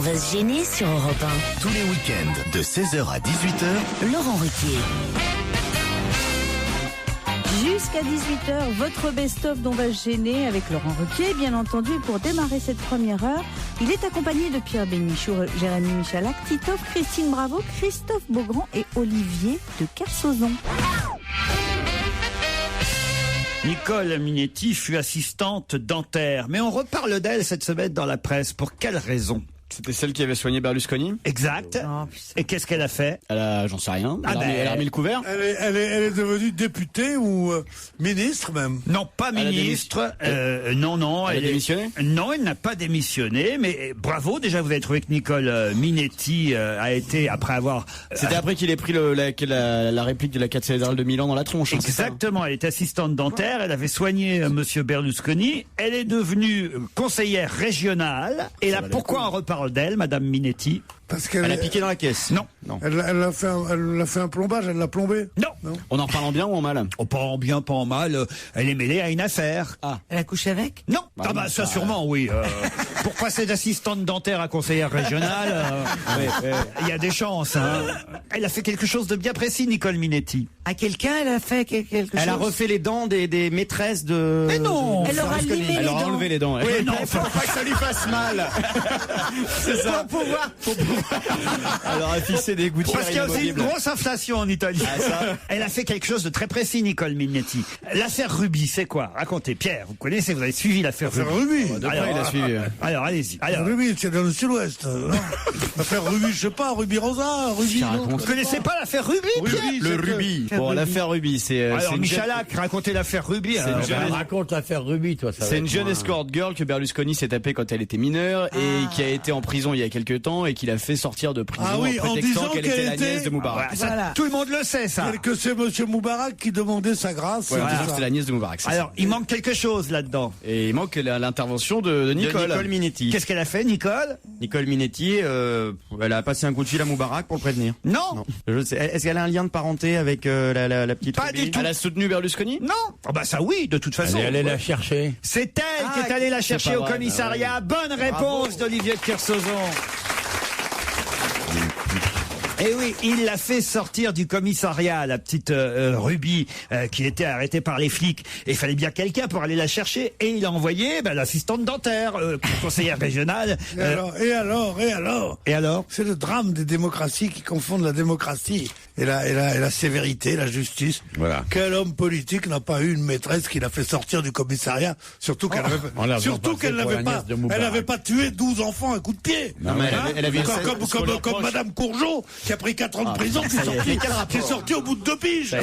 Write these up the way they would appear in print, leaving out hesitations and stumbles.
va se gêner sur Europe 1. Tous les week-ends de 16h à 18h, Laurent Ruquier. Jusqu'à 18h, votre best-of dont va se gêner avec Laurent Ruquier, bien entendu. Pour démarrer cette première heure, il est accompagné de Pierre Bénichou, Jérémy Michalak, Titoff, Christine Bravo, Christophe Beaugrand et Olivier de Kersauzon. Nicole Minetti fut assistante dentaire, mais on reparle d'elle cette semaine dans la presse. Pour quelle raison ? C'était celle qui avait soigné Berlusconi. Exact. Et qu'est-ce qu'elle a fait ? J'en sais rien. Elle a remis le couvert. Elle est devenue députée ou ministre même. Non, pas ministre. Non. Elle a démissionné ? Non, elle n'a pas démissionné. Mais bravo, déjà vous avez trouvé que Nicole Minetti a été, après avoir... C'était après qu'il ait pris la réplique de la cathédrale de Milan dans la tronche. Exactement, elle était assistante dentaire. Elle avait soigné Monsieur Berlusconi. Elle est devenue conseillère régionale. Et là, pourquoi on reparle d'elle, Madame Minetti ? Parce qu'elle Elle a piqué dans la caisse. Non. Elle a fait un plombage, elle l'a plombé. Non. On en parle en bien ou en mal ? Oh, pas en bien, pas en mal. Elle est mêlée à une affaire. Elle a couché avec ? Non. Ça sûrement, oui. Pour passer d'assistante dentaire à conseillère régionale, il y a des chances. Hein. Elle a fait quelque chose de bien précis, Nicole Minetti. À quelqu'un, elle a fait quelque chose ? Elle a refait les dents des maîtresses de... Mais non. Elle aura limé les Elle leur a dents. enlevé les dents. Oui, non, faut pas que ça lui fasse mal. C'est ça. Pour pouvoir. Elle aura fixé des gouttières. Parce qu'il y a aussi une immobiles. grosse inflation en Italie. Elle a fait quelque chose de très précis, Nicole Minetti. L'affaire Ruby, c'est quoi ? Racontez, Pierre. Vous connaissez, vous avez suivi l'affaire Ruby. Ruby. De près, il a suivi. Alors, allez-y. Alors, Ruby, c'est dans le sud-ouest. L'affaire Ruby, je sais pas, Ruby Rosa, Ruby. vous connaissez pas l'affaire Ruby, Pierre ? Le Ruby. Bon, l'affaire Ruby, c'est... Alors, une Michalak, racontez l'affaire Ruby. C'est une jeune- Raconte l'affaire Ruby, toi. Ça va C'est une être jeune moins- escort girl que Berlusconi s'est tapée quand elle était mineure et qui a été en prison il y a quelques temps et qu'il a fait sortir de prison Ah oui, en en prétextant disant qu'elle qu'elle était la était- nièce de Moubarak. Ça, Voilà. tout le monde le sait, ça. Que c'est monsieur Moubarak qui demandait sa grâce. Ouais, en c'est disant que ça. c'était la nièce de Moubarak. c'est Alors, ça. il manque quelque chose là-dedans. Et il manque l'intervention de Nicole. Nicole Minetti. Qu'est-ce qu'elle a fait, Nicole ? Nicole Minetti, elle a passé un coup de fil à Moubarak pour le prévenir. Non. Je sais. Est-ce qu'elle a un lien de parenté avec la petite Pas Ruby du tout. Elle a soutenu Berlusconi. Non. Oh bah ça oui, de toute façon. Elle est allée la chercher. C'est elle qui est allée la chercher pas au vrai, commissariat. Bonne réponse d'Olivier de Kersauzon. Et oui, il l'a fait sortir du commissariat, la petite Ruby, qui était arrêtée par les flics. Et il fallait bien quelqu'un pour aller la chercher. Et il a envoyé l'assistante dentaire, conseillère régionale. Et alors Et alors ? C'est le drame des démocraties qui confondent la démocratie et la sévérité, la justice. Voilà. Quel homme politique n'a pas eu une maîtresse qui l'a fait sortir du commissariat, surtout qu'elle n'avait pas tué 12 enfants à coup de pied. Non, mais elle avait Comme Madame Courgeot qui a pris 4 ans de prison, qui est sortie au bout de 2 piges.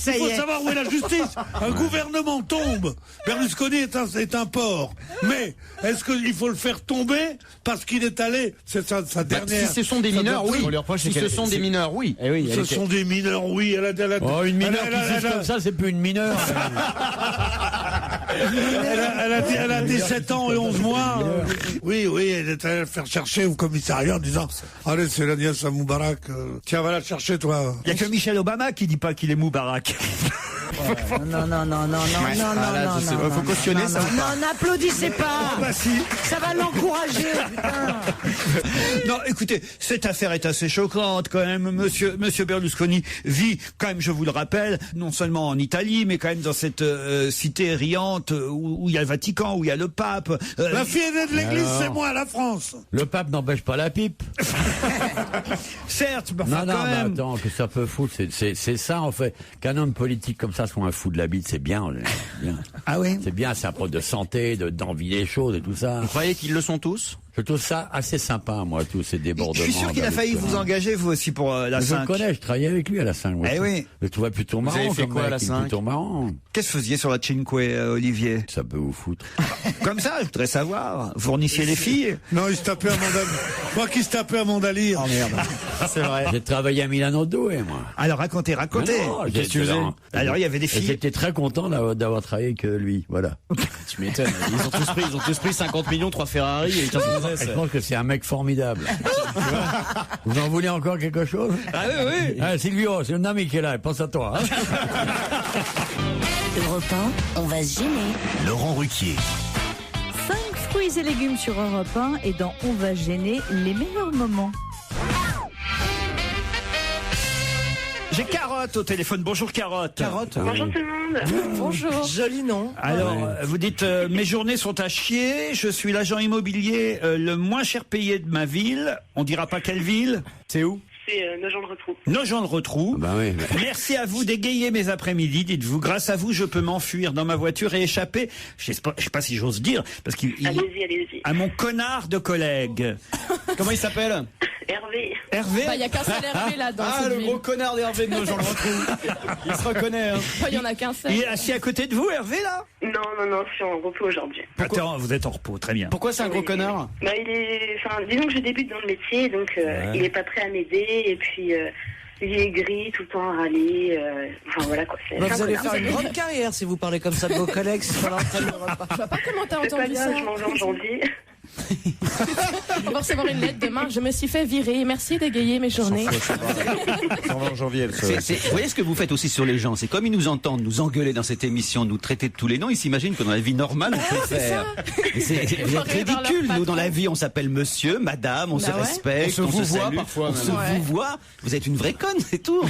Il faut savoir où est la justice. Un gouvernement tombe. Berlusconi est un porc. Mais est-ce qu'il faut le faire tomber parce qu'il est allé, c'est sa dernière. Si ce sont des mineurs, oui. Si ce sont des mineurs, oui. Eh oui, Ce sont des mineurs, oui. Oh, une mineure qui juge comme ça, c'est plus une mineure. Elle a 17 ans et 11 mois. Oui, elle est allée le faire chercher au commissariat en disant allez, c'est la nièce à Moubarak. Tiens, va la chercher, toi. Il y a que Michel Obama qui dit pas qu'il est Moubarak. Non. Faut cautionner ça. Non, n'applaudissez pas. Bah si. Ça va l'encourager. Putain. Non, écoutez, cette affaire est assez choquante quand même. Monsieur Berlusconi vit, quand même, je vous le rappelle, non seulement en Italie, mais quand même dans cette cité riante où il y a le Vatican, où il y a le pape. La fille aînée de l'église, Alors c'est moi, la France. Le pape n'empêche pas la pipe. Certes, mais enfin, Non, quand mais même. attends, que ça peut foutre, c'est ça en fait. Qu'un homme politique comme ça soit un fou de la bite, c'est bien. Ah oui. C'est bien, c'est un preuve de santé, d'envie des choses et tout ça. Vous croyez qu'ils le sont tous ? Je trouve ça assez sympa, moi, tous ces débordements. Je suis sûr qu'il a failli vous engager, vous aussi, pour la Je 5. le connais, je travaillais avec lui à la 5. Eh oui. Je le trouvais plutôt marrant. avez fait comme quoi à mec, la il est 5? Plutôt marrant. Qu'est-ce que vous faisiez sur la Cinque, Olivier? Ça peut vous foutre. Comme ça, je voudrais savoir. Vous fournissiez les filles? Non, il se tapait à Mandalire. Moi qui se tapait à Mandalire. Oh merde. C'est vrai. J'ai travaillé à Milano Douai, moi. Alors racontez. Non, Qu'est-ce que tu faisais? Alors il y avait des Et filles. j'étais très content d'avoir travaillé avec lui, voilà. Tu m'étonnes. Ils ont tous pris 50 millions, 3 Ferrari et 15 gonzesses. Je pense que c'est un mec formidable. Tu vois, vous en voulez encore quelque chose? Ah oui. Ah, Silvio, c'est un ami qui est là, pense à toi. Hein. Europe 1, on va se gêner. Laurent Ruquier. 5 fruits et légumes sur Europe 1 et dans On va gêner, les meilleurs moments. J'ai Carotte au téléphone. Bonjour Carotte. Carotte. Bonjour tout le monde. Bonjour. Joli nom. Alors, vous dites, mes journées sont à chier, je suis l'agent immobilier le moins cher payé de ma ville. On dira pas quelle ville. C'est où? C'est Nogent-le-Rotrou. Nogent-le-Rotrou. Bah oui. Merci à vous d'égayer mes après-midi, dites-vous. Grâce à vous, je peux m'enfuir dans ma voiture et échapper, je sais pas si j'ose dire, parce qu'il Allez-y. à mon connard de collègue. Comment il s'appelle? Hervé. Hervé. Il n'y a qu'un seul Hervé là dans cette le ville. gros connard d'Hervé de Nogent-le-Rotrou. Il se reconnaît. Hein. Il n'y en a qu'un seul. Il est assis à côté de vous, Hervé, là? Non, je suis en repos aujourd'hui. Attends, vous êtes en repos, très bien. Pourquoi c'est un gros connard? Bah, disons que je débute dans le métier, donc il est pas prêt à m'aider, et puis il est gris, tout le temps à râler, enfin voilà quoi. Vous allez faire une grande carrière si vous parlez comme ça de vos collègues sur l'antenne de Europe 1. Je vois pas comment t'as C'est pas entendu ça. grave, je m'en vais en janvier. On va recevoir une lettre demain. Je me suis fait virer. Merci d'égayer mes journées. En janvier, Vous voyez ce que vous faites aussi sur les gens, c'est comme ils nous entendent nous engueuler dans cette émission, nous traiter de tous les noms, ils s'imaginent que dans la vie normale on peut le faire. Vous êtes ridicule, nous dans la vie on s'appelle monsieur, madame, on se respecte, on se salue, parfois, on se vous voit, vous êtes une vraie conne, c'est tout.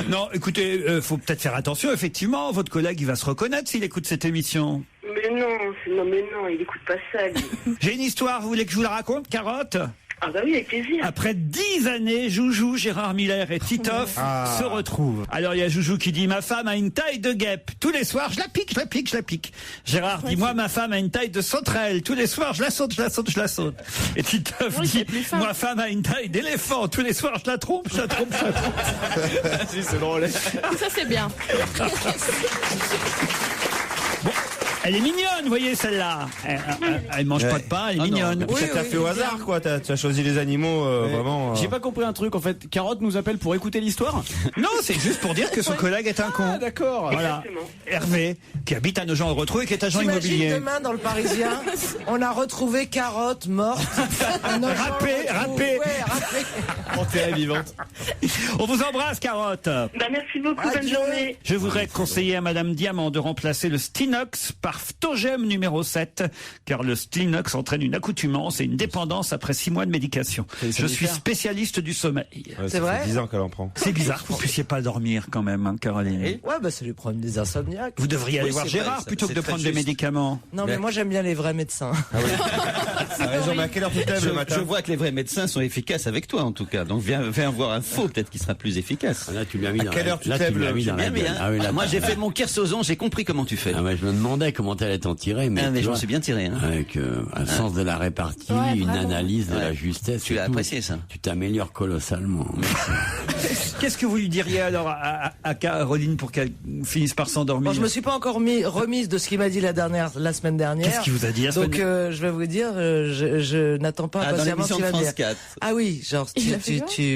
Non, écoutez, faut peut-être faire attention, effectivement, votre collègue il va se reconnaître s'il écoute cette émission. Mais non, il écoute pas ça, lui. J'ai une histoire, vous voulez que je vous la raconte, Carotte? Ah bah oui, avec plaisir. Après 10 années, Joujou, Gérard Miller et Titoff se retrouvent. Alors il y a Joujou qui dit, ma femme a une taille de guêpe. Tous les soirs, je la pique. Gérard dit, moi, ma femme a une taille de sauterelle. Tous les soirs, je la saute. Et Titoff dit, ma femme a une taille d'éléphant. Tous les soirs, je la trompe. Si, c'est drôle. Ça, c'est bien. Elle est mignonne, vous voyez, celle-là. Elle mange pas de pain, elle est mignonne. Ça t'a fait au hasard, quoi. Tu as choisi les animaux, vraiment. J'ai pas compris un truc, en fait. Carotte nous appelle pour écouter l'histoire? Non, c'est juste pour dire que son collègue est un con. Ah, d'accord. Voilà. Hervé, qui habite à Nogent-le-Rotrou et qui est agent immobilier. Demain, dans le Parisien, on a retrouvé Carotte morte. Râpée. Enterrée vivante. On vous embrasse, Carotte. Bah merci beaucoup, bonne journée. Je voudrais conseiller à Madame Diamant de remplacer le Stinox par Phtogem numéro 7, car le Stinox entraîne une accoutumance et une dépendance après 6 mois de médication. Je suis spécialiste du sommeil. C'est vrai? 10 ans qu'elle en prend. C'est bizarre que vous puissiez pas dormir quand même, hein, Caroline. Ouais, bah ça lui prend des insomniaques. Vous devriez aller voir Gérard plutôt que de prendre des médicaments. Non, mais moi j'aime bien les vrais médecins. T'as raison, mais à quelle heure tu te lèves le matin? Je vois que les vrais médecins sont efficaces avec toi, en tout cas. Donc viens voir un faux, peut-être qu'il sera plus efficace. Là, tu m'as mis dans quelle heure tu te lèves Moi, j'ai fait mon kersozon, j'ai compris comment tu fais. Ah ouais, je me demandais comment t'allais t'en tirer, mais je m'en suis bien tiré. Hein. Avec un sens de la répartie, une analyse de la justesse. Tu l'as apprécié, ça. Tu t'améliores colossalement. Qu'est-ce que vous lui diriez alors à Caroline pour qu'elle finisse par s'endormir? Bon, je me suis pas encore remise de ce qu'il m'a dit la semaine dernière. Qu'est-ce qu'il vous a dit la semaine dernière? Donc je vais vous dire, je n'attends pas impatiemment ce qu'il va dire. 4. Ah oui, genre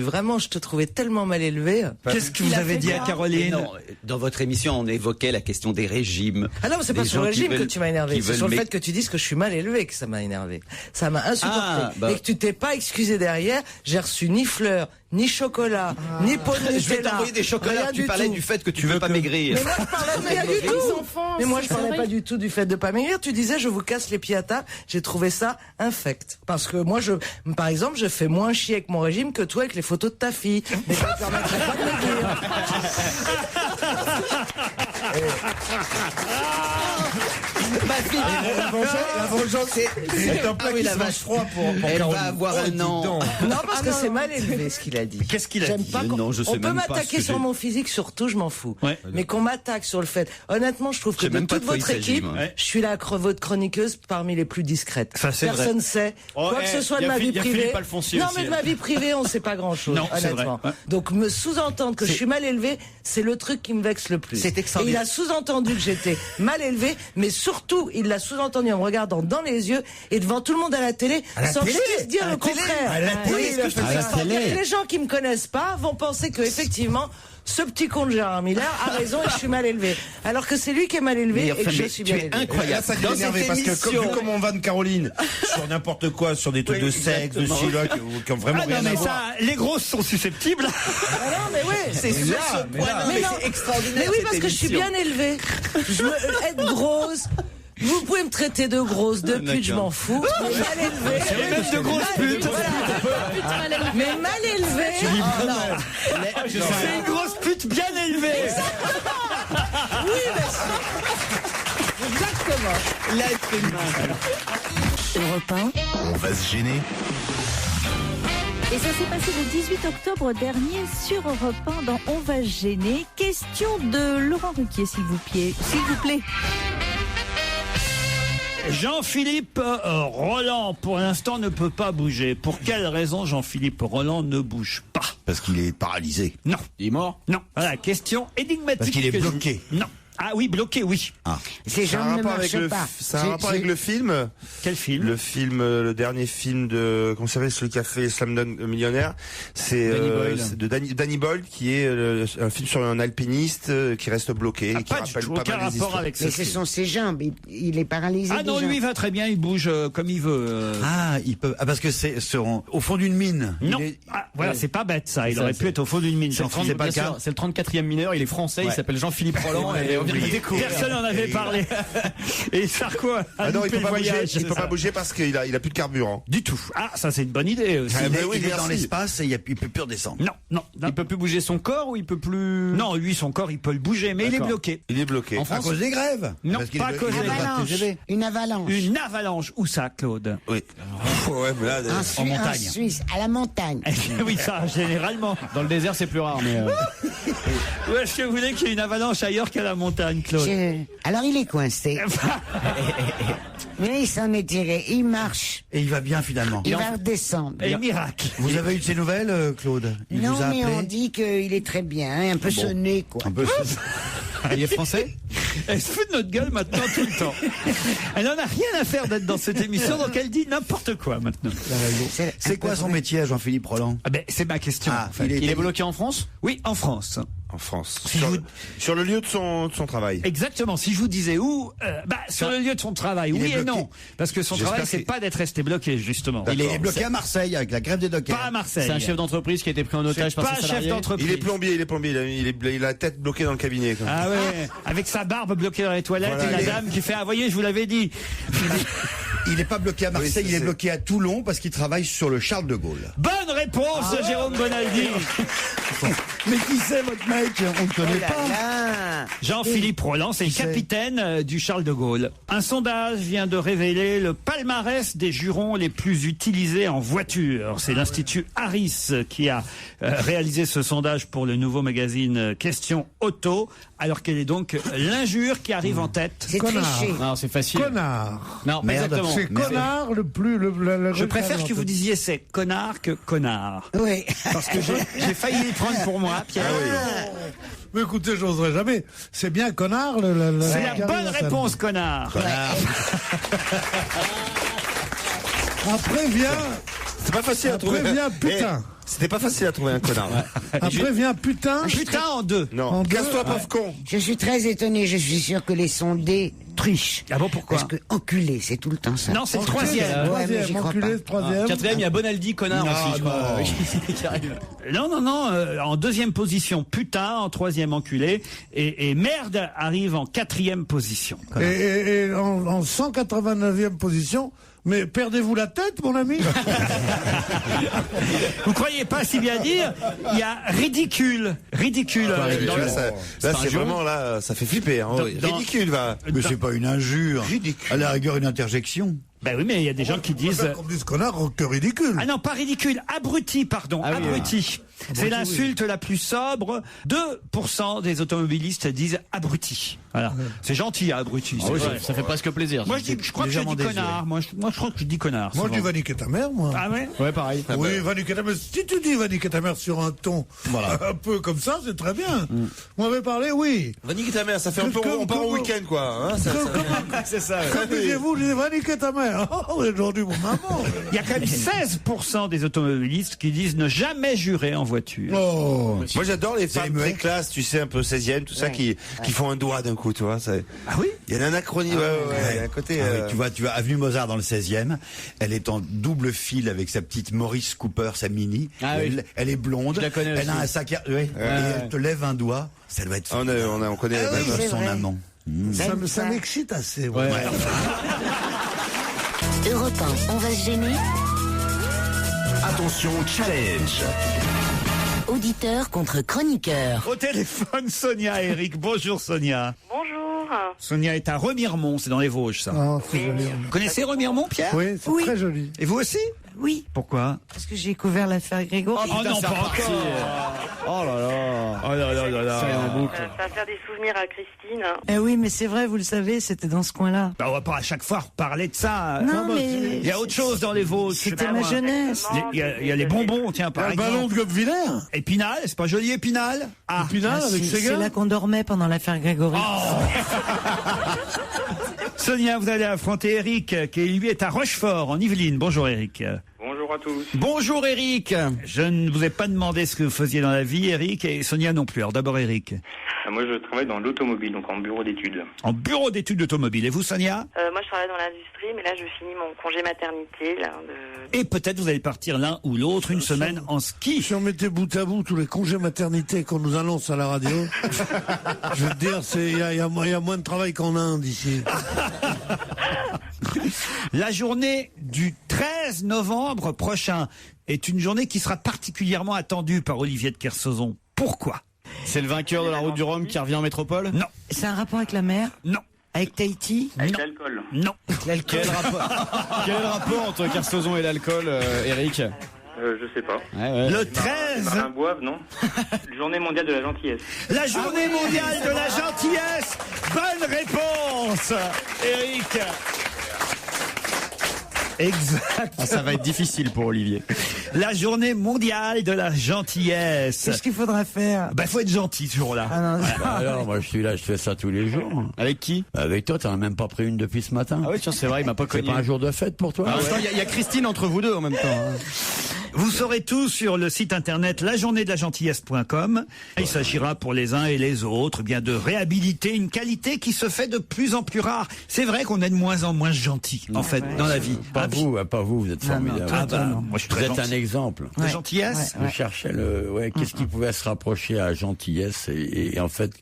vraiment, je te trouvais tellement mal élevé. Qu'est-ce que vous avez dit à Caroline? Non, dans votre émission, on évoquait la question des régimes. Ah non, mais c'est pas sur le régime que tu m'as énervé. C'est sur le fait que tu dises que je suis mal élevé que ça m'a énervé. Ça m'a insupporté. Et que tu t'es pas excusé derrière. J'ai reçu ni fleurs, ni chocolat, ni pot de Nutella. Je vais t'envoyer des chocolats. Tu parlais du fait que tu veux pas maigrir. Mais moi, je parlais pas du tout. Mais moi, je parlais pas du tout du fait de pas maigrir. Tu disais, je vous casse les pieds à table. J'ai trouvé ça infect. Parce que moi, par exemple, je fais moins chier avec mon régime que toi avec les photos de ta fille. Mais ça ne permettrait pas de maigrir. Ma fille, la vengeance, c'est un plat qui se mange froid pour elle Caroline. va avoir un an. Non, parce que c'est mal élevé ce qu'il a dit. Qu'est-ce qu'il a dit? Non, je sais on peut même pas m'attaquer sur mon physique, surtout, je m'en fous. Ouais. Mais qu'on m'attaque sur le fait. Honnêtement, je trouve que de toute votre équipe, je suis la votre chroniqueuse parmi les plus discrètes. Personne ne sait. Quoi que ce soit de ma vie privée. Non, mais de ma vie privée, on ne sait pas grand-chose. Honnêtement. Donc, me sous-entendre que je suis mal élevé, c'est le truc qui me vexe le plus. C'est extraordinaire. Et il a sous-entendu que j'étais mal élevé, mais surtout, il l'a sous-entendu en me regardant dans les yeux et devant tout le monde à la télé, sans que je puisse dire le contraire. À la télé, Oui, à la télé. les gens qui me connaissent pas vont penser que effectivement ce petit con de Gérard Miller a raison et je suis mal élevé. Alors que c'est lui qui est mal élevé et que je suis bien élevé. Incroyable. Là, ça devient énervé parce que vu comme on va de Caroline sur n'importe quoi, sur des trucs de sexe, de chilo, qui ont vraiment rien à voir. Les grosses sont susceptibles. Ah non, mais ouais, c'est sur ce point. Mais c'est extraordinaire. Mais oui, parce que je suis bien élevée. Être grosse. Vous pouvez me traiter de grosse, de pute, je m'en fous. Mais mal élevée. Et même de grosse pute. Mais mal élevée. C'est une grosse pute bien élevée. Oui, mais exactement. L'être humain. Europe 1. On va se gêner. Et ça s'est passé le 18 octobre dernier sur Europe 1 dans On va se gêner. Question de Laurent Ruquier, s'il vous plaît. Jean-Philippe Roland, pour l'instant, ne peut pas bouger. Pour quelle raison Jean-Philippe Roland ne bouge pas? Parce qu'il est paralysé. Non. Il est mort? Non. Voilà, question énigmatique. Parce qu'il est bloqué. Non. Ah oui, bloqué, oui. Ah. Ces gens ne marchent pas. Ça a un rapport avec le film. Quel film? Le dernier film de, comment ça s'appelle, celui qui a fait Slumdog Millionnaire. C'est de Danny Boyle, qui est un film sur un alpiniste qui reste bloqué. Et qui pas rappelle du tout, pas aucun mal des rapport histoires. avec Mais ce ce film. sont ses jambes. Il est paralysé. Ah non, déjà. lui il va très bien, il bouge comme il veut. Ah, il peut. Ah, parce que c'est au fond d'une mine. Non. Il est- Ah, voilà, c'est pas bête ça. Il Ça, aurait c'est- pu être au fond d'une mine. C'est le Jean-Philippe. bien sûr, c'est le 34e mineur, il est français, il s'appelle Jean-Philippe Roland et on vient de le découvrir. Personne n'en avait parlé. Et Sarko a Ah non, il loupé peut le pas bouger. voyage. Il peut pas bouger parce qu'il a plus de carburant. Du tout. Ah, ça c'est une bonne idée aussi. Ah, mais oui, il est dans merci. l'espace et il peut plus redescendre. Non, non, non. Il peut plus bouger son corps ou il peut plus... Non, lui, son corps, il peut le bouger, mais il est D'accord. bloqué. Il est bloqué. En À France? cause des grèves. Non, Parce qu'il pas à est- cause il des est grèves. pas de TGV. Une avalanche. Une avalanche. Où ça, Claude? Oui. Ouais, mais là, En montagne. Suisse, à la montagne. Oui, ça, généralement. Dans le désert, c'est plus rare, mais... Où est-ce que vous voulez qu'il y ait une avalanche ailleurs qu'à la montagne, Claude? Alors il est coincé. Mais il s'en est tiré. Il marche. Et il va bien finalement. Il va redescendre. Et miracle. Vous avez eu de ces nouvelles, Claude? Il Non, vous a mais appelé on dit qu'il est très bien, un peu sonné, quoi. Un peu. Il est français? Elle se fout de notre gueule maintenant tout le temps. Elle n'en a rien à faire d'être dans cette émission, donc elle dit n'importe quoi maintenant. C'est quoi son métier à Jean-Philippe Roland? Ah ben, c'est ma question. Ah, en fait. Il est bloqué en France? Oui, en France. en France. Si Sur le lieu de son travail. Exactement. Si je vous disais où, sur le lieu de son travail, Il oui est et bloqué. non. Parce que son travail, c'est pas d'être resté bloqué, justement. Il est bloqué à Marseille avec la grève des dockers. Pas à Marseille. C'est un chef d'entreprise qui a été pris en otage par pas ses un chef salariés. d'entreprise. Il est plombier. Il a la tête bloquée dans le cabinet. Quoi. Ah ouais, avec sa barbe bloquée dans les toilettes Voilà, et la dame qui fait, ah voyez, je vous l'avais dit. Il n'est pas bloqué à Marseille, Oui, il est c'est- bloqué à Toulon parce qu'il travaille sur le Charles de Gaulle. Bonne réponse de Jérôme Bonaldi. Mais qui c'est votre mec? On ne connaît pas. Jean-Philippe Roland, c'est le Qui c'est capitaine du Charles de Gaulle. Un sondage vient de révéler le palmarès des jurons les plus utilisés en voiture. C'est l'Institut Harris qui a réalisé ce sondage pour le nouveau magazine Question Auto. Alors quelle est donc l'injure qui arrive en tête? C'est triché. Non, c'est facile. Connard. Non, pas Merde. exactement. C'est Mais- connard le plus. Je préfère que vous disiez c'est connard que connard. Oui. Parce que j'ai failli y prendre pour moi, Pierre. Mais écoutez, j'oserais jamais. C'est bien connard. C'est la bonne réponse, connard. Après vient. C'est pas facile à trouver. Après vient putain. C'était pas facile à trouver un connard. Après vient putain. Putain en deux. Non. En deux. Casse-toi, pauvre con. Je suis très étonné. Je suis sûr que les sondés trichent. Ah bon, pourquoi? Parce que enculé, c'est tout le temps ça. Non, c'est le Enculé, troisième. Ouais, mais j'y crois enculé, pas. troisième. Quatrième, il y a Bonaldi, connard aussi, je crois. Qui arrive. Non, en deuxième position, putain, en troisième, enculé, et merde arrive en quatrième position. Et en 189e position. Mais perdez-vous la tête, mon ami? Vous croyez pas si bien dire? Il y a ridicule. Ridicule. Dans le- Là, c'est vraiment, là, ça fait flipper. Hein. Dans- Ridicule, va. Mais c'est pas une injure. Ridicule. À la rigueur, une interjection. Ben oui, mais il y a des gens qui disent... Comme disent connard, que ridicule. Ah non, pas ridicule, abruti, pardon, Ah oui, abruti. C'est l'insulte la plus sobre. 2% des automobilistes disent abruti. Voilà. C'est gentil, abruti. Ah c'est oui, vrai. ça fait presque plaisir. Moi, je crois que je légèrement dis connard. Moi, je crois que je dis connard. Moi, je dis souvent. va niquer ta mère, moi. Ah ouais? Ouais, pareil. Oui, va niquer ta mère. Si tu dis va niquer ta mère sur un ton un peu comme ça, c'est très bien. Vous m'avez parlé, oui. Va niquer ta mère, ça fait un peu, Comme- on part au comme- week-end, quoi. Hein, C'est ça. Comme disiez-vous, je dis va niquer ta mère. Oh, aujourd'hui, mon maman. Il y a quand même 16% des automobilistes qui disent ne jamais jurer en voiture. Oh. Moi, j'adore les femmes les très mecs. classes, tu sais, un peu 16e, tout ça, qui font un doigt d'un coup, tu vois. Ah oui? Il y a un anachronisme, il y a un côté... Ah oui, tu vois, avenue Mozart dans le 16e, elle est en double fil avec sa petite Maurice Cooper, sa mini. Ah oui. Elle est blonde. Je la connais Elle a aussi. un sac à... et elle te lève un doigt. Ça doit être... on connaît Elle même. son vrai. amant. Ça m'excite assez. Ouais. Europe 1, on va se gêner. Attention, challenge. Auditeur contre chroniqueur. Au téléphone, Sonia et Eric. Bonjour Sonia. Bonjour. Sonia est à Remiremont, c'est dans les Vosges ça. Ah, c'est joli. Vous connaissez Remiremont, Pierre? Oui, c'est très joli. Et vous aussi? Oui. Pourquoi? Parce que j'ai couvert l'affaire Grégory. Oh non, pas encore. Oh là là. Oh là là là là. Ça en boucle. Ça va faire des souvenirs à Christine. Eh oui, mais c'est vrai, vous le savez, c'était dans ce coin-là. Bah, on va pas à chaque fois reparler de ça. Non, mais... Il y a autre chose dans les Vosges. C'était ma jeunesse. Il y a les bonbons, tiens, par exemple. Le ballon de Gobviller. Épinal, c'est pas joli, Épinal? Ah, Épinal avec ses C'est gars. là qu'on dormait pendant l'affaire Grégory. Sonia, vous allez affronter Eric, qui lui est à Rochefort, en Yvelines. Bonjour Eric. Bonjour à tous. Bonjour Eric. Je ne vous ai pas demandé ce que vous faisiez dans la vie, Eric, et Sonia non plus. Alors d'abord Eric. Moi, je travaille dans l'automobile, donc en bureau d'études. En bureau d'études automobile. Et vous, Sonia? Moi, je travaille dans l'industrie, mais là, je finis mon congé maternité. Là, Et peut-être vous allez partir l'un ou l'autre une semaine en ski. Si on mettait bout à bout tous les congés maternité qu'on nous annonce à la radio, je veux te dire, il y a moins de travail qu'en Inde ici. La journée du 13 novembre prochain est une journée qui sera particulièrement attendue par Olivier de Kersauzon. Pourquoi? C'est le vainqueur de la route du Rhum qui revient en métropole? Non. C'est un rapport avec la mer? Non. Avec Tahiti? Avec l'alcool? Non. Quel est le rapport entre Kersauzon et l'alcool, Eric? Je sais pas. Le 13. Les marins boivent, non? Journée mondiale de la gentillesse. La journée mondiale de la gentillesse. Bonne réponse, Eric. Exact. Ah, ça va être difficile pour Olivier. La journée mondiale de la gentillesse. Qu'est-ce qu'il faudra faire? Bah, faut être gentil ce jour-là. Ah non, Alors, moi, je suis là, je fais ça tous les jours. Avec qui? Avec toi, t'en as même pas pris une depuis ce matin. Ah oui, tiens, c'est vrai, il m'a pas C'est connu. pas un jour de fête pour toi? Ah, il y a Christine entre vous deux en même temps. Hein. Vous saurez tout sur le site internet lajournéedelagentillesse.com. Il s'agira pour les uns et les autres, bien, de réhabiliter une qualité qui se fait de plus en plus rare. C'est vrai qu'on est de moins en moins gentil, en fait, dans la vie. Pas vous êtes formidable. Moi, je suis vous très êtes gentil. un exemple. De gentillesse? Je cherchais qu'est-ce qui pouvait se rapprocher à gentillesse et en fait,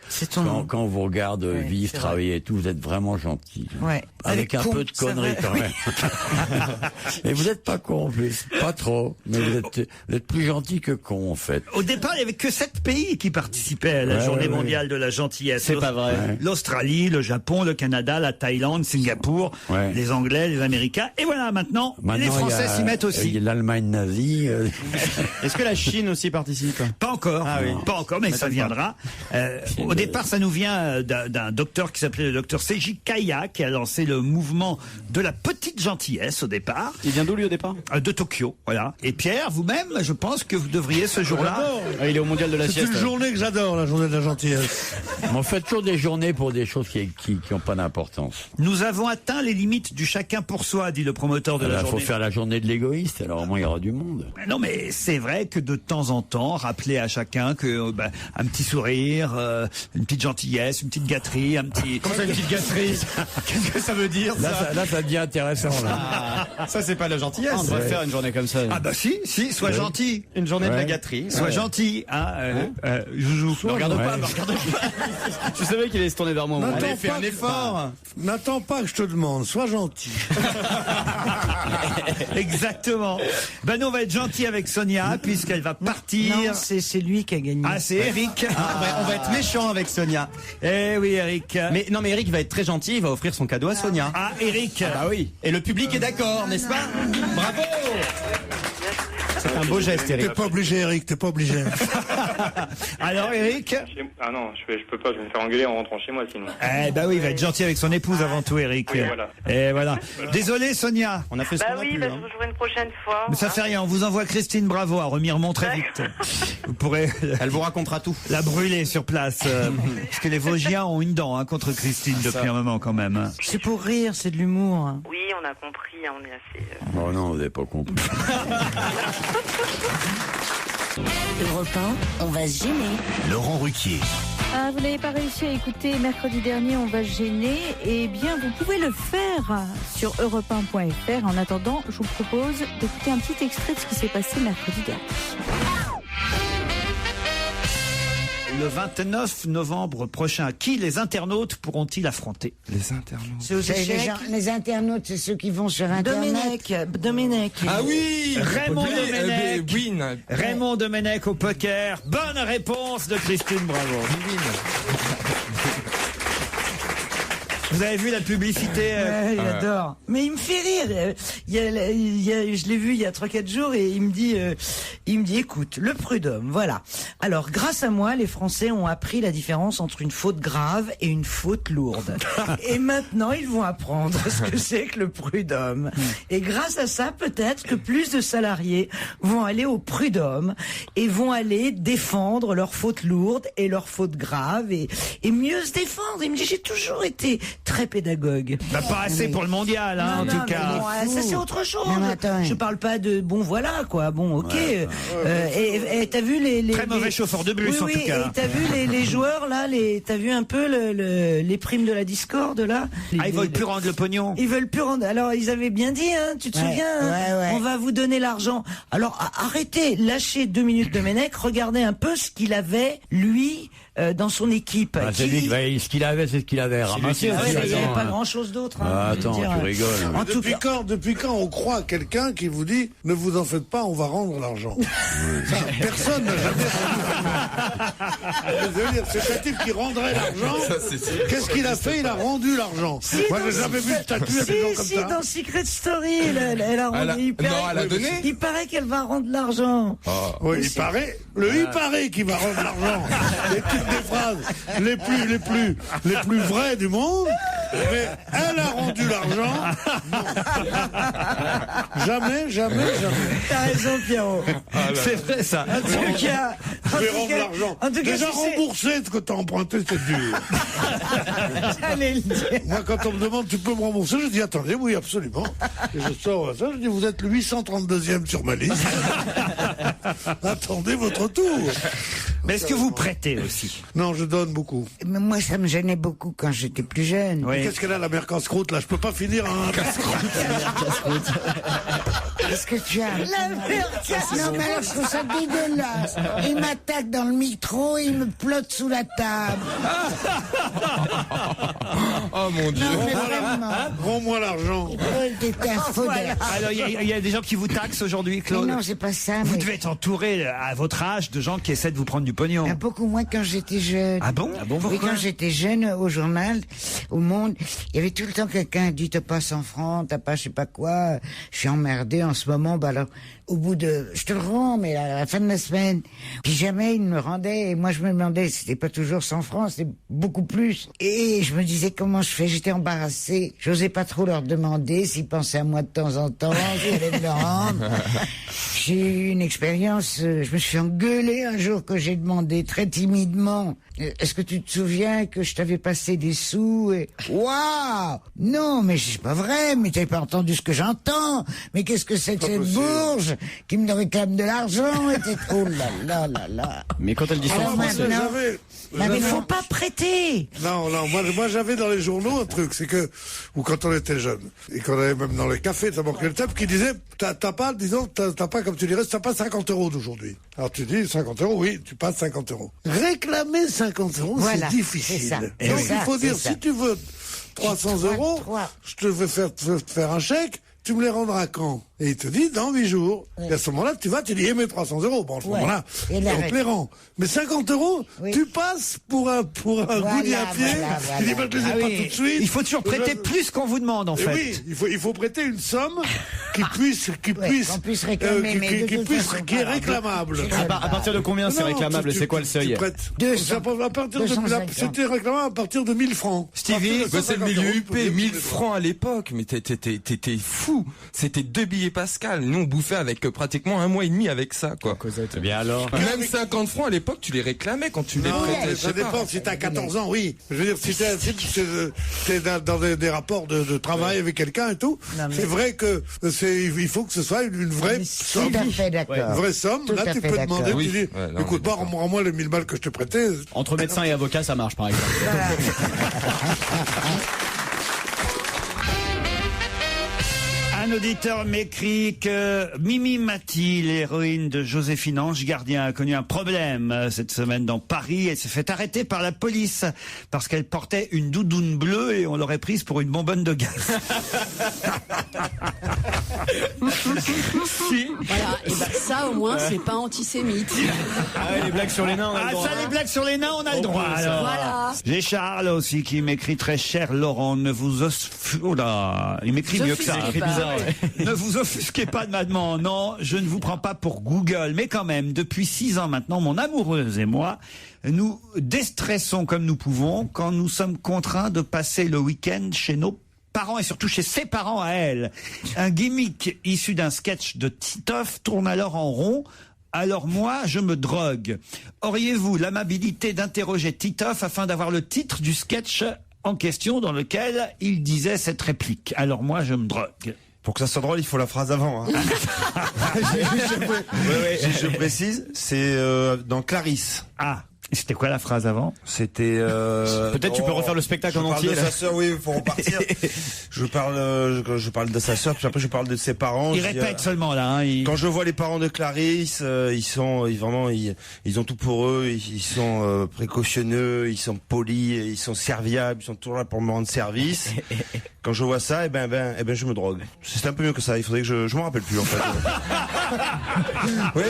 quand on vous regarde vivre, travailler et tout, vous êtes vraiment gentil. Ouais. Avec un peu de conneries quand même. Et vous n'êtes pas con en plus. Pas trop. Mais vous êtes plus gentil que con en fait. Au départ, il n'y avait que 7 pays qui participaient à la journée mondiale de la gentillesse. C'est pas vrai. L'Australie, le Japon, le Canada, la Thaïlande, Singapour, les Anglais, les Américains. Et voilà, maintenant les Français s'y mettent aussi. Il y a l'Allemagne nazie. Est-ce que la Chine aussi participe? Pas encore. Ah oui. Pas encore, mais ça viendra. Au départ, ça nous vient d'un docteur qui s'appelait le docteur Seiji Kaya, qui a lancé le mouvement de la petite gentillesse au départ. Il vient d'où lui au départ? De Tokyo, voilà. Et Pierre, vous-même, je pense que vous devriez ce jour-là... Ah, il est au mondial de la sieste. C'est une journée que j'adore, la journée de la gentillesse. On fait toujours des journées pour des choses qui n'ont pas d'importance. Nous avons atteint les limites du chacun pour soi, dit le promoteur de la journée. Il faut faire la journée de l'égoïste, alors au moins il y aura du monde. Non, mais c'est vrai que de temps en temps, rappeler à chacun que un petit sourire, une petite gentillesse, une petite gâterie, un petit... Comment ça, une petite gâterie? Qu'est-ce que ça veut dire, ça? Là, ça devient intéressant, là. Ça, c'est pas de la gentillesse. On devrait faire une journée comme ça. Ah bah si, sois gentil. Une journée de la gâterie. Sois gentil, Joujou. Me regarde pas. Je savais qu'il allait se tourner vers moi. Allez, fais un effort. N'attends pas que je te demande, sois gentil. Exactement. Nous, on va être gentil avec Sonia, puisqu'elle va partir. Non, c'est lui qui a gagné. Ah, c'est Eric. On va être méchant avec Sonia. Eh oui, Eric. Mais Eric va être très gentil, il va offrir son cadeau à Sonia. Ah, Eric. Ah bah oui. Et le public est d'accord, n'est-ce pas? Bravo. C'est un beau geste, Eric. T'es pas obligé, Eric, t'es pas obligé. Alors, Eric? Ah non, je peux pas, je vais me faire engueuler en rentrant chez moi sinon. Eh bah oui, il va être gentil avec son épouse avant tout, Eric. Oui, voilà. Et voilà. Désolé, Sonia. On a fait ce qu'on a pu. Je vous jouerai une prochaine fois. Mais ça fait rien, on vous envoie Christine Bravo à Remiremont très vite. Vous pourrez... Elle vous racontera tout. La brûler sur place. Parce que les Vosgiens ont une dent contre Christine depuis un moment quand même. C'est pour rire, c'est de l'humour. Oui, on a compris, on est assez... Oh non, vous n'avez pas compris. Europe 1, on va se gêner. Laurent Ruquier. Ah, vous n'avez pas réussi à écouter mercredi dernier, on va se gêner. Eh bien, vous pouvez le faire sur europe1.fr. En attendant, je vous propose d'écouter un petit extrait de ce qui s'est passé mercredi dernier. le 29 novembre prochain. Qui les internautes pourront-ils affronter? Les internautes. Les internautes, c'est ceux qui vont sur Internet. Domenech. Ah oui, Raymond Domenech. Raymond Domenech au poker. Bonne réponse de Christine Bravo. Vous avez vu la publicité? Ouais, j'adore. Mais il me fait rire. Je l'ai vu il y a 3-4 jours et il me dit, écoute, le prud'homme, voilà. Alors, grâce à moi, les Français ont appris la différence entre une faute grave et une faute lourde. Et maintenant, ils vont apprendre ce que c'est que le prud'homme. Et grâce à ça, peut-être que plus de salariés vont aller au prud'homme et vont aller défendre leurs fautes lourdes et leurs fautes graves et mieux se défendre. Il me dit, j'ai toujours été très pédagogue. Bah, pas assez pour le mondial, hein, en tout cas. Bon, ça c'est autre chose. Je parle pas de bon voilà quoi. Bon ok. Et t'as vu les très mauvais chauffeurs de bus en tout cas. Et t'as vu les joueurs là, t'as vu un peu les primes de la discorde là. Ils veulent plus rendre le pognon. Ils veulent plus rendre. Alors ils avaient bien dit, hein, tu te souviens, on va vous donner l'argent. Alors arrêtez, lâchez 2 minutes de Domenech, regardez un peu ce qu'il avait lui. Dans son équipe. C'est lui, ce qu'il avait, c'est ce qu'il avait ramassé. Il n'y avait pas grand-chose d'autre. Attends, tu rigoles. Depuis quand on croit à quelqu'un qui vous dit ne vous en faites pas, on va rendre l'argent. Personne n'a jamais rendu. C'est un type qui rendrait l'argent. Qu'est-ce qu'il a fait? Il a rendu l'argent. Moi, j'ai jamais vu de statut avec des gens comme ça. Dans Secret Story, elle a rendu. Elle a donné. Il paraît qu'elle va rendre l'argent. Oui, il paraît. Il paraît qu'il va rendre l'argent. Des phrases les plus vraies du monde, mais elle a rendu l'argent. Jamais. T'as raison, Pierrot. C'est vrai ça. En tout cas, je vais rendre l'argent. Déjà remboursé ce que t'as emprunté, c'est dur. J'allais le dire. Moi, quand on me demande tu peux me rembourser, je dis attendez, oui, absolument. Et je sors ça, je dis vous êtes le 832e sur ma liste. Attendez votre tour. Mais est-ce que vous prêtez aussi? Non, je donne beaucoup. Mais moi, ça me gênait beaucoup quand j'étais plus jeune. Oui. Qu'est-ce qu'elle a, la mère casse-croûte, là? Je peux pas finir un casse-croûte. Qu'est-ce que tu as? La mère casse-croûte. Non, mais alors, je trouve ça dégueulasse. Il m'attaque dans le micro, il me plotte sous la table. Oh mon Dieu. Non, mais vraiment. Rends-moi l'argent. Alors, il y a des gens qui vous taxent aujourd'hui, Claude? Mais non, c'est pas ça. Vous devez être entouré, à votre âge, de gens qui essaient de vous prendre du pognon. Beaucoup moins quand j'étais jeune. Ah bon? Oui, quand j'étais jeune, au journal, au Monde, il y avait tout le temps quelqu'un qui dit t'as pas 100 francs, t'as pas je sais pas quoi, je suis emmerdé en ce moment, bah alors, au bout de, je te le rends, mais à la fin de la semaine, puis jamais il me rendait, et moi je me demandais, c'était pas toujours 100 francs, c'était beaucoup plus, et je me disais comment je fais, j'étais embarrassée, j'osais pas trop leur demander s'ils pensaient à moi de temps en temps, s'ils allaient me le rendre. J'ai eu une expérience, je me suis engueulé un jour que j'ai demandé très timidement, est-ce que tu te souviens que je t'avais passé des sous et... Waouh! Non, mais c'est pas vrai, mais t'avais pas entendu ce que j'entends. Mais qu'est-ce que c'est que cette bourge qui me réclame de l'argent? Et oh là là. Mais quand elle dit ça en français... Mais faut pas prêter. Non, moi j'avais dans les journaux un truc, c'est que, ou quand on était jeune, et qu'on avait même dans les cafés, t'as manqué le type qui disait, t'as pas, disons, t'as pas, comme tu dirais, t'as pas 50 € d'aujourd'hui. Alors tu dis 50 €, oui, tu passes 50 €. Réclamer 50 €, voilà, c'est difficile. C'est ça. Donc il faut dire, si tu veux 300 €, je te vais faire un chèque, tu me les rendras quand? Et il te dit, dans 8 jours. Oui. Et à ce moment-là, tu dis, mes 300 €. Bon, à ce moment-là, on te les rend. Mais 50 €, tu passes pour un goût à pied. Tu dis, je les ai pas tout de suite. Il faut toujours prêter plus qu'on vous demande, en fait. Oui, il faut prêter une somme qui puisse réclamer, qui est réclamable. À partir de combien c'est réclamable? C'est quoi le seuil? C'était réclamable à partir de 1000 francs. Stevie, c'est le milieu UP, 1000 francs à l'époque. Mais t'étais fou. C'était 2 billets Pascal. Nous, on bouffait avec pratiquement 1 mois et demi avec ça, quoi. Cosette. Bien alors. Même 50 francs à l'époque, tu les réclamais quand tu les prêtais. Ça dépend. Si t'as 14 ans, oui. Je veux dire, si t'es dans des rapports de travail avec quelqu'un et tout, c'est vrai que il faut que ce soit une vraie somme. Tout à fait d'accord. Une vraie somme. Là, tu peux demander, tu dis, écoute, rends-moi les 1000 balles que je te prêtais. Entre médecin et avocat, ça marche, par exemple. Un auditeur m'écrit que Mimi Mati, l'héroïne de Joséphine Ange Gardien, a connu un problème cette semaine dans Paris. Elle s'est fait arrêter par la police parce qu'elle portait une doudoune bleue et on l'aurait prise pour une bonbonne de gaz. Si. Voilà, et ben ça au moins c'est pas antisémite. Ah ouais, les blagues sur les nains, on a le droit. Ça, les blagues sur les nains, on a le droit. Alors. Voilà. J'ai Charles aussi qui m'écrit très cher Laurent, ne vous oh là, il m'écrit mieux que ça. C'est bizarre. Ouais. Ne vous offusquez pas de ma demande. Non, je ne vous prends pas pour Google, mais quand même, depuis 6 ans maintenant, mon amoureuse et moi, nous déstressons comme nous pouvons quand nous sommes contraints de passer le week-end chez nos parents et surtout chez ses parents à elle. Un gimmick issu d'un sketch de Titoff tourne alors en rond. Alors moi, je me drogue. Auriez-vous l'amabilité d'interroger Titoff afin d'avoir le titre du sketch en question dans lequel il disait cette réplique? Alors moi, je me drogue. Pour que ça soit drôle, il faut la phrase avant. Hein. Je précise, c'est dans Clarisse. Ah. C'était quoi la phrase avant? C'était. Peut-être tu peux refaire le spectacle en entier. Je parle de sa sœur, oui, il faut repartir. je parle de sa sœur, puis après je parle de ses parents. Il répète seulement là. Hein, Quand je vois les parents de Clarisse, ils ont tout pour eux. Ils sont précautionneux, ils sont polis, ils sont serviables, ils sont toujours là pour me rendre service. Quand je vois ça, eh ben, je me drogue. C'est un peu mieux que ça. Il faudrait que je m'en rappelle plus en fait. Oui.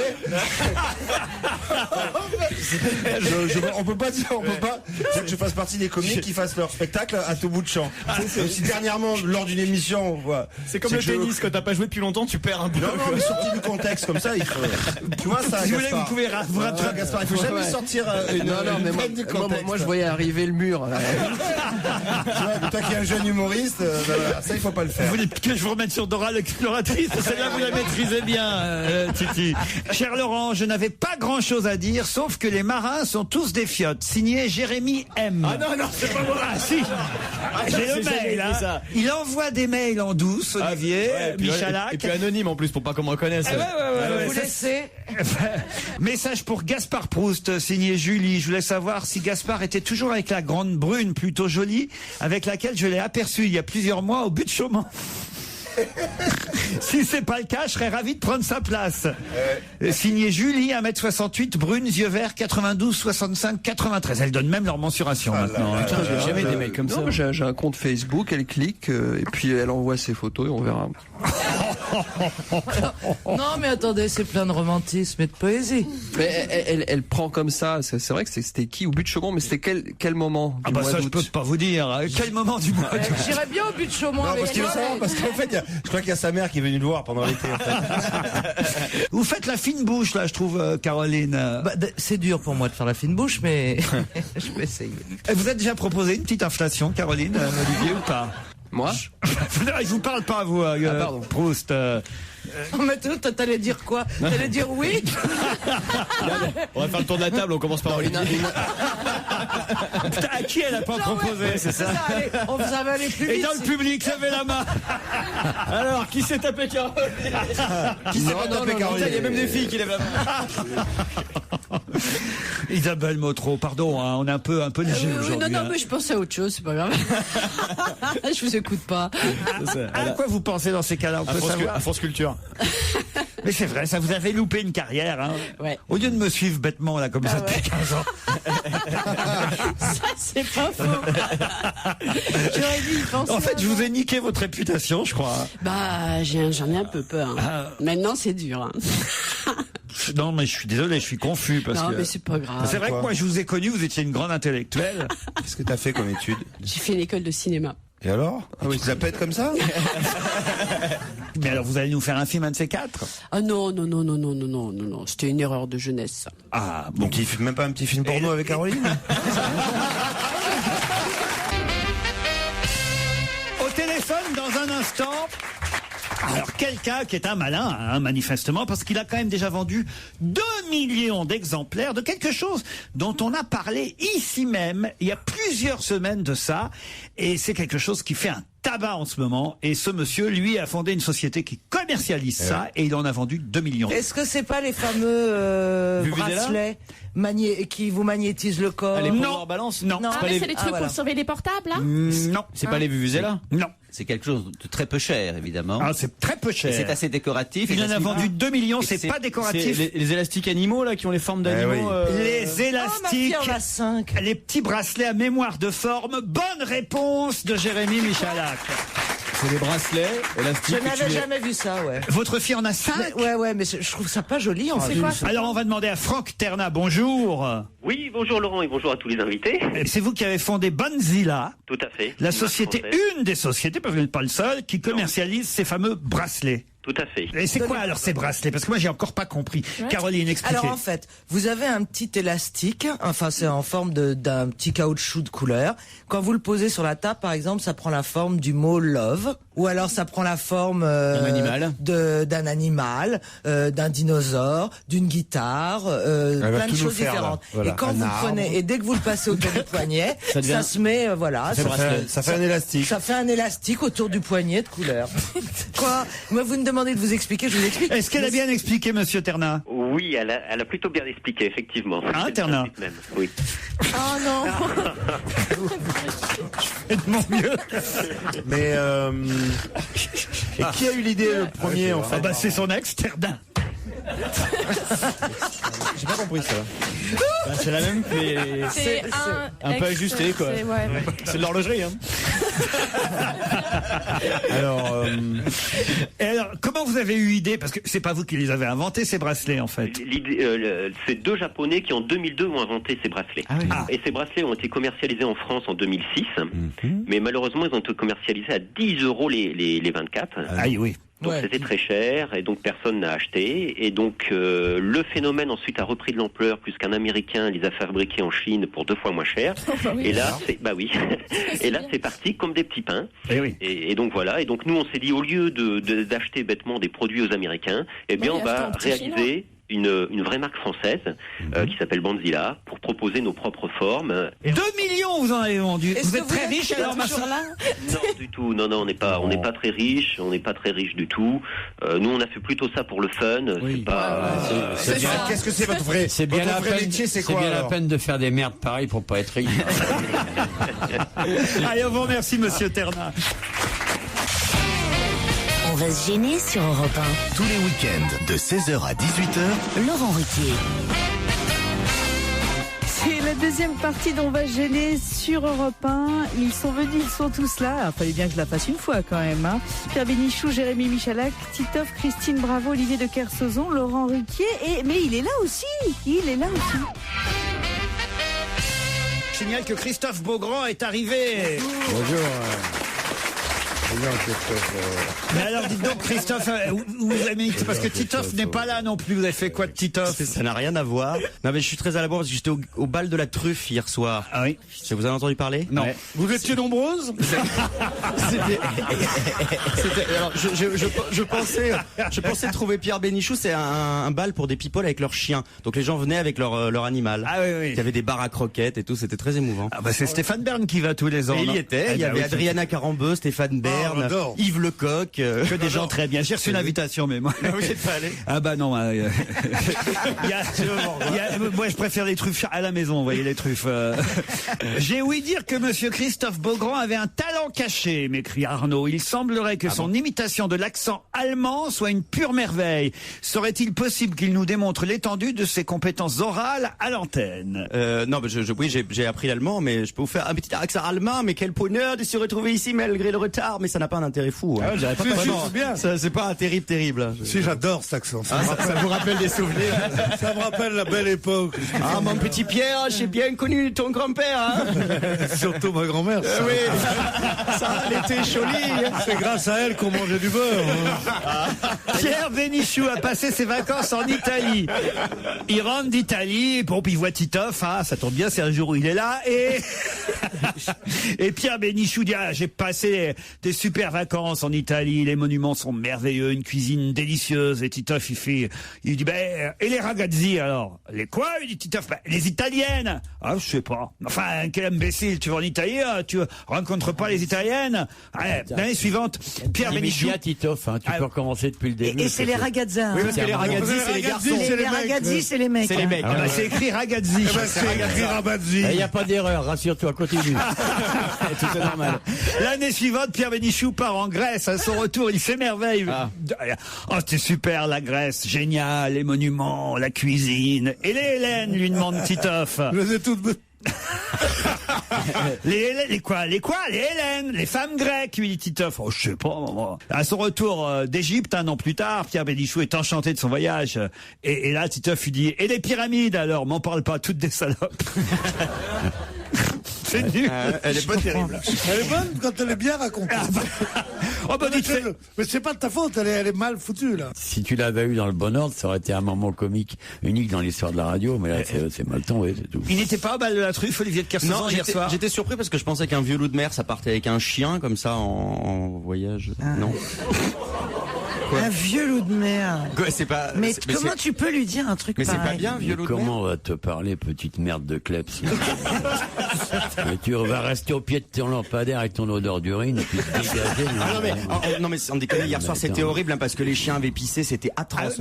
On peut pas dire que je fasse partie des comiques qui fassent leur spectacle à tout bout de champ. Si dernièrement, lors d'une émission, c'est comme le tennis, quand t'as pas joué depuis longtemps, tu perds un peu. Non, mais sorti du contexte comme ça, il faut. Tu vois ça, si vous voulez, vous pouvez vous rattraper, Gaspard. Il faut jamais sortir du contexte. Moi, je voyais arriver le mur. Tu vois, toi qui es un jeune humoriste, ça, il faut pas le faire. Vous voulez que je vous remette sur Dora l'exploratrice? Celle-là, vous la maîtrisez bien, Titi. Cher Laurent, je n'avais pas grand-chose à dire, sauf que les marins sont tous des fiottes. Signé Jérémy M. Ah non, c'est pas moi. Ah si. J'ai le mail, hein. Il envoie des mails en douce, Olivier, Michalak. Et puis anonyme en plus, pour pas qu'on me reconnaisse. Vous laissez. Message pour Gaspard Proust, signé Julie. Je voulais savoir si Gaspard était toujours avec la grande brune, plutôt jolie, avec laquelle je l'ai aperçu il y a plusieurs mois au but de Chaumont. Si c'est pas le cas, je serais ravi de prendre sa place. Signé Julie, 1m68, brune, yeux verts, 92, 65, 93. Elles donnent même leur mensuration maintenant. J'ai jamais des mails comme ça. J'ai un compte Facebook, elle clique et puis elle envoie ses photos et on verra. Non mais attendez, c'est plein de romantisme et de poésie. Mais elle prend comme ça. C'est vrai que c'était qui au but de Chaumont, mais c'était quel moment du mois ça d'août? je peux pas vous dire. Quel moment du mois d'août? J'irais bien au but de Chaumont avec toi. Parce qu'en fait, je crois qu'il y a sa mère qui est venue le voir pendant l'été. En fait. Vous faites la fine bouche là, je trouve, Caroline. C'est dur pour moi de faire la fine bouche, mais je peux essayer. Vous avez déjà proposé une petite inflation, Caroline, Olivier, ou pas? Moi? Je vous parle pas, vous, pardon. Proust. Mais t'allais dire quoi? T'allais dire oui? On va faire le tour de la table, on commence par Olivier. Putain, à qui elle a pas proposé? C'est ça. Allez, on vous avait allé plus vite. Et dans le public, levez la main. Alors, qui s'est tapé Caroline? Qui s'est pas tapé Caroline? Il y a même des filles qui lèvent la main. Isabelle Motro, pardon, hein, on est un peu léger aujourd'hui. Non, mais je pensais à autre chose, c'est pas grave. Je vous écoute pas. À quoi vous pensez dans ces cas-là? On peut savoir. À France Culture. Mais c'est vrai, ça vous avait loupé une carrière. Hein. Ouais. Au lieu de me suivre bêtement là comme ça depuis 15 ans. Ça, c'est pas faux. J'aurais dû y penser. En fait, je vous ai niqué votre réputation, je crois. Bah, j'en ai un peu peur. Hein. Maintenant, c'est dur. Hein. Non, mais je suis désolé, je suis confus parce que. Non, mais c'est pas grave. C'est vrai que moi, je vous ai connu, vous étiez une grande intellectuelle. Qu'est-ce que t'as fait comme étude? J'ai fait une école de cinéma. Et alors? Tu te la pètes comme ça? Mais alors, vous allez nous faire un film, un de ces quatre? Ah non. C'était une erreur de jeunesse. Ah, bon. Donc, il fait même pas un petit film porno avec Caroline? Au téléphone, dans un instant. Alors, quelqu'un qui est un malin, hein, manifestement, parce qu'il a quand même déjà vendu 2 millions d'exemplaires de quelque chose dont on a parlé ici même, il y a plusieurs semaines de ça, et c'est quelque chose qui fait un tabac en ce moment. Et ce monsieur, lui, a fondé une société qui commercialise ça et il en a vendu 2 millions. Est-ce que c'est pas les fameux bracelets qui vous magnétisent le corps? Les power balance? Non. C'est les trucs pour surveiller les portables, là? Non. C'est pas les Vuvuzela? Non. C'est quelque chose de très peu cher, évidemment. Ah, c'est très peu cher. Et c'est assez décoratif. Il en a vendu 2 millions, c'est pas décoratif. Les élastiques animaux, là, qui ont les formes d'animaux. Les élastiques. Ma fille en a 5. Les petits bracelets à mémoire de forme. Bonne réponse de Jérémy Michalak. C'est des bracelets élastiques. Je n'avais jamais vu ça, ouais. Votre fille en a 5? Ouais, mais je trouve ça pas joli, en fait. Alors, on va demander à Franck Terna, bonjour. Oui, bonjour Laurent et bonjour à tous les invités. C'est vous qui avez fondé Bonzilla. Tout à fait. La société, une des sociétés, parce que vous n'êtes pas le seul, qui commercialise ces fameux bracelets. Tout à fait. Et c'est quoi alors ces bracelets? Parce que moi j'ai encore pas compris. Ouais. Caroline, expliquez. Alors en fait, vous avez un petit élastique, enfin c'est en forme d'un petit caoutchouc de couleur. Quand vous le posez sur la table, par exemple, ça prend la forme du mot love, ou alors ça prend la forme d'un animal, d'un dinosaure, d'une guitare, plein de choses différentes. Voilà. Et quand vous prenez, et dès que vous le passez autour du poignet, ça se met, ça fait un élastique. Ça fait un élastique autour du poignet de couleur. Quoi? Moi, vous me demandez de vous expliquer, je vous explique. Est-ce qu'elle a bien expliqué, monsieur Terna? Oui, elle a plutôt bien expliqué, effectivement. Hein, Terna? Oui. Oh non. Je fais de mon mieux. Mais et qui a eu l'idée le premier en fait? C'est son ex, Terna. J'ai pas compris ça. C'est la même, mais c'est un peu ajusté, quoi. C'est de l'horlogerie, hein. Alors, comment vous avez eu idée? Parce que c'est pas vous qui les avez inventés, ces bracelets, en fait. C'est 2 Japonais qui, en 2002, ont inventé ces bracelets. Ah oui. Et ces bracelets ont été commercialisés en France en 2006. Mais malheureusement, ils ont été commercialisés à 10 € les 24. Ah oui. Donc c'était très cher et donc personne n'a acheté. Et donc le phénomène ensuite a repris de l'ampleur puisqu'un Américain les a fabriqués en Chine pour 2 fois moins cher. Et là, c'est parti comme des petits pains. Et donc voilà. Et donc nous on s'est dit au lieu d'acheter bêtement des produits aux Américains, eh bien on va réaliser une vraie marque française qui s'appelle Bonzilla pour proposer nos propres formes. 2 millions vous en avez vendu. Vous êtes très riche alors, ma soeur? Non, du tout. Non, on n'est pas très riche. On n'est pas très riche du tout. Nous, on a fait plutôt ça pour le fun. Oui. C'est bien. Qu'est-ce que c'est votre vrai? C'est bien votre vrai métier, c'est quoi? C'est bien la peine de faire des merdes pareilles pour pas être riche. Allez, on vous remercie, monsieur Terna. On va se gêner sur Europe 1. Tous les week-ends, de 16h à 18h, Laurent Ruquier. C'est la deuxième partie d'On va se gêner sur Europe 1. Ils sont venus, ils sont tous là. Il fallait bien que je la fasse une fois quand même. Pierre Bénichou, Jérémy Michalak, Titoff, Christine Bravo, Olivier de Kersauzon, Laurent Ruquier. Mais il est là aussi. Je signale que Christophe Beaugrand est arrivé. Bonjour. Mais alors dites donc Christophe, vous avez parce que Titoff n'est pas là non plus. Vous avez fait quoi de Titoff? Ça n'a rien à voir. Non mais je suis très à la bourre parce que j'étais au bal de la truffe hier soir. Ah oui. Vous avez entendu parler? Non. Ouais. Vous étiez nombreuses? Alors je pensais trouver Pierre Bénichou. C'est un bal pour des people avec leurs chiens. Donc les gens venaient avec leur animal. Ah oui. Il y avait des bars à croquettes et tout. C'était très émouvant. Ah bah c'est Stéphane Bern qui va tous les ans. Et il y était. Il y avait Adriana Carambeu, Stéphane Bern. Yves Lecoq, que des gens très bien. J'ai reçu une invitation, mais moi. Vous n'êtes pas allé? Ah bah non. Moi, je préfère les truffes à la maison. Vous voyez les truffes. J'ai ouï dire que Monsieur Christophe Beaugrand avait un talent caché, m'écrit Arnaud. Il semblerait que son imitation de l'accent allemand soit une pure merveille. Serait-il possible qu'il nous démontre l'étendue de ses compétences orales à l'antenne? Non, j'ai appris l'allemand, mais je peux vous faire un petit accent allemand. Mais quel bonheur de se retrouver ici malgré le retard. Mais ça n'a pas un intérêt fou. Ah ouais, c'est pas un terrible. Si, j'adore cet accent. Ça vous rappelle des souvenirs. Ça me rappelle la belle époque. Ah, mon petit Pierre, j'ai bien connu ton grand-père. Hein. Surtout ma grand-mère. Oui, ça, elle était jolie. C'est grâce à elle qu'on mangeait du beurre. Pierre Bénichou a passé ses vacances en Italie. Il rentre d'Italie, bon, puis il voit Titoff, ça tombe bien, c'est un jour où il est là, et Pierre Bénichou dit, j'ai passé des super vacances en Italie, les monuments sont merveilleux, une cuisine délicieuse. Et Titoff, il dit, et les ragazzi alors? Les quoi? Il dit Titoff, les italiennes. Ah, je sais pas. Enfin, quel imbécile, tu vas en Italie, tu rencontres pas les italiennes? L'année suivante, Pierre Bénichou. Titoff, tu peux recommencer depuis le début. Et c'est les ragazzins. Oui, parce que les ragazzi, c'est les garçons. Les ragazzi, c'est les mecs. C'est les mecs. C'est écrit ragazzi. C'est écrit Rabazzi. Il n'y a pas d'erreur, rassure-toi, continue. Tout est normal. L'année suivante, Pierre Bénichou part en Grèce. À son retour, il s'émerveille. Oh, c'était super, la Grèce. Génial, les monuments, la cuisine. Et les Hélènes, lui demande Titoff. Je les ai toutes... les quoi? Les Hélènes, les femmes grecques, lui dit Titoff. Oh, je sais pas, moi. À son retour d'Égypte, un an plus tard, Pierre Bénichou est enchanté de son voyage. Et là, Titoff lui dit, et les pyramides alors? M'en parle pas, toutes des salopes. C'est nul. Elle est pas terrible. Elle est bonne quand elle est bien racontée. Mais c'est pas de ta faute, elle est mal foutue, là. Si tu l'avais eu dans le bon ordre, ça aurait été un moment comique unique dans l'histoire de la radio, mais là, c'est mal tombé, c'est tout. Il n'était pas au bal de la truffe, Olivier de Kersauzon, hier soir? J'étais surpris parce que je pensais qu'un vieux loup de mer, ça partait avec un chien, comme ça, en voyage. Non. Un vieux loup de mer. Quoi, c'est pas. Mais comment tu peux lui dire un truc pareil? Mais c'est pas bien, vieux loup de mer. Comment on va te parler, petite merde de Klebs? Mais tu vas rester au pied de ton lampadaire avec ton odeur d'urine et puis te dégager. Non mais sans déconner, hier soir c'était horrible hein, parce que les chiens avaient pissé, c'était atroce.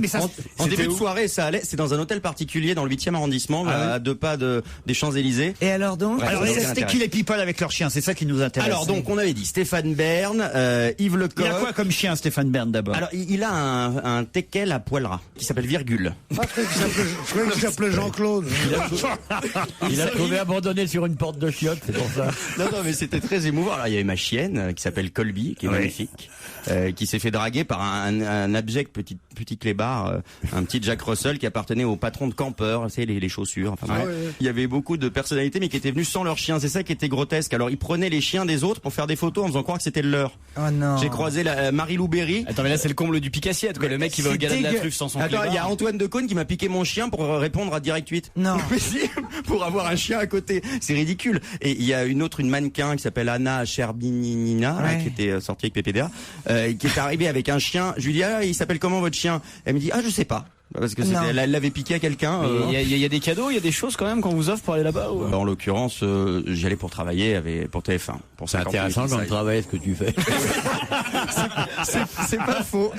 En début de soirée, ça allait. C'est dans un hôtel particulier dans le 8e arrondissement, à 2 pas des Champs-Élysées. Et alors donc? Alors c'était qui les people avec leurs chiens? C'est ça qui nous intéresse. Alors donc on avait dit Stéphane Bern, Yves Lecoq. Il a quoi comme chien, Stéphane Bern, d'abord? Alors il a un teckel à poil ras qui s'appelle Virgule. Je croyais qu'il s'appelait Jean-Claude. Il a trouvé abandonné sur une porte de chiottes, c'est pour ça. Non, mais c'était très émouvant. Alors, il y avait ma chienne qui s'appelle Colby, qui est magnifique, qui s'est fait draguer par un abject petit clébard, un petit Jack Russell qui appartenait au patron de campeurs, tu sais, les chaussures. Enfin, il y avait beaucoup de personnalités, mais qui étaient venus sans leurs chiens. C'est ça qui était grotesque. Alors, ils prenaient les chiens des autres pour faire des photos en faisant croire que c'était le leur. Oh non. J'ai croisé Marie-Lou Berry. Attends, mais là, c'est le comble du pique-assiette, quoi. Le mec qui va au gala de la truffe sans son clébard. Attends, il y a Antoine Decaune qui m'a piqué mon chien pour répondre à Direct 8. Non. Pour avoir un chien à côté. C'est ridicule. Et il y a une mannequin qui s'appelle Anna Cherbinina, qui était sortie avec PPDA, qui est arrivée avec un chien. Je lui dis, il s'appelle comment votre chien? Elle me dit, je sais pas. Parce que elle l'avait piqué à quelqu'un. Il y a des cadeaux, il y a des choses quand même qu'on vous offre pour aller là-bas ou... En l'occurrence, j'y allais pour travailler pour TF1. C'est intéressant comme travail ce que tu fais. C'est pas faux.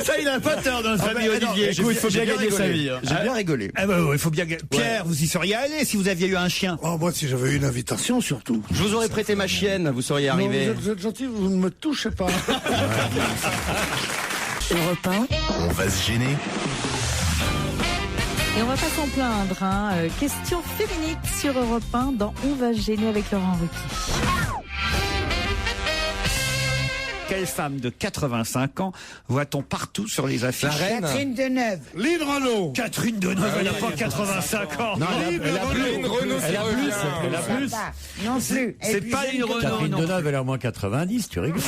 Ça, il a pas tort dans sa vie, Olivier. Il faut bien gagner sa vie. J'ai bien rigolé. Il faut bien. Pierre, vous y seriez allé si vous aviez eu un chien? Oh, moi, si j'avais eu une invitation, surtout. Je vous aurais prêté ma chienne, vous seriez arrivé. Vous êtes gentil, vous ne me touchez pas. Europe 1. On va se gêner. Et on va pas s'en plaindre. Question féminine sur Europe 1 dans On va se gêner avec Laurent Ruquier. Quelle femme de 85 ans voit-on partout sur les affiches? Catherine Deneuve. Lynn Renaud. Catherine Deneuve, elle n'a pas 85 ans. Non, elle a plus. Non plus. C'est pas Lynn Renaud. Catherine Deneuve, elle a au moins 90, tu rigoles.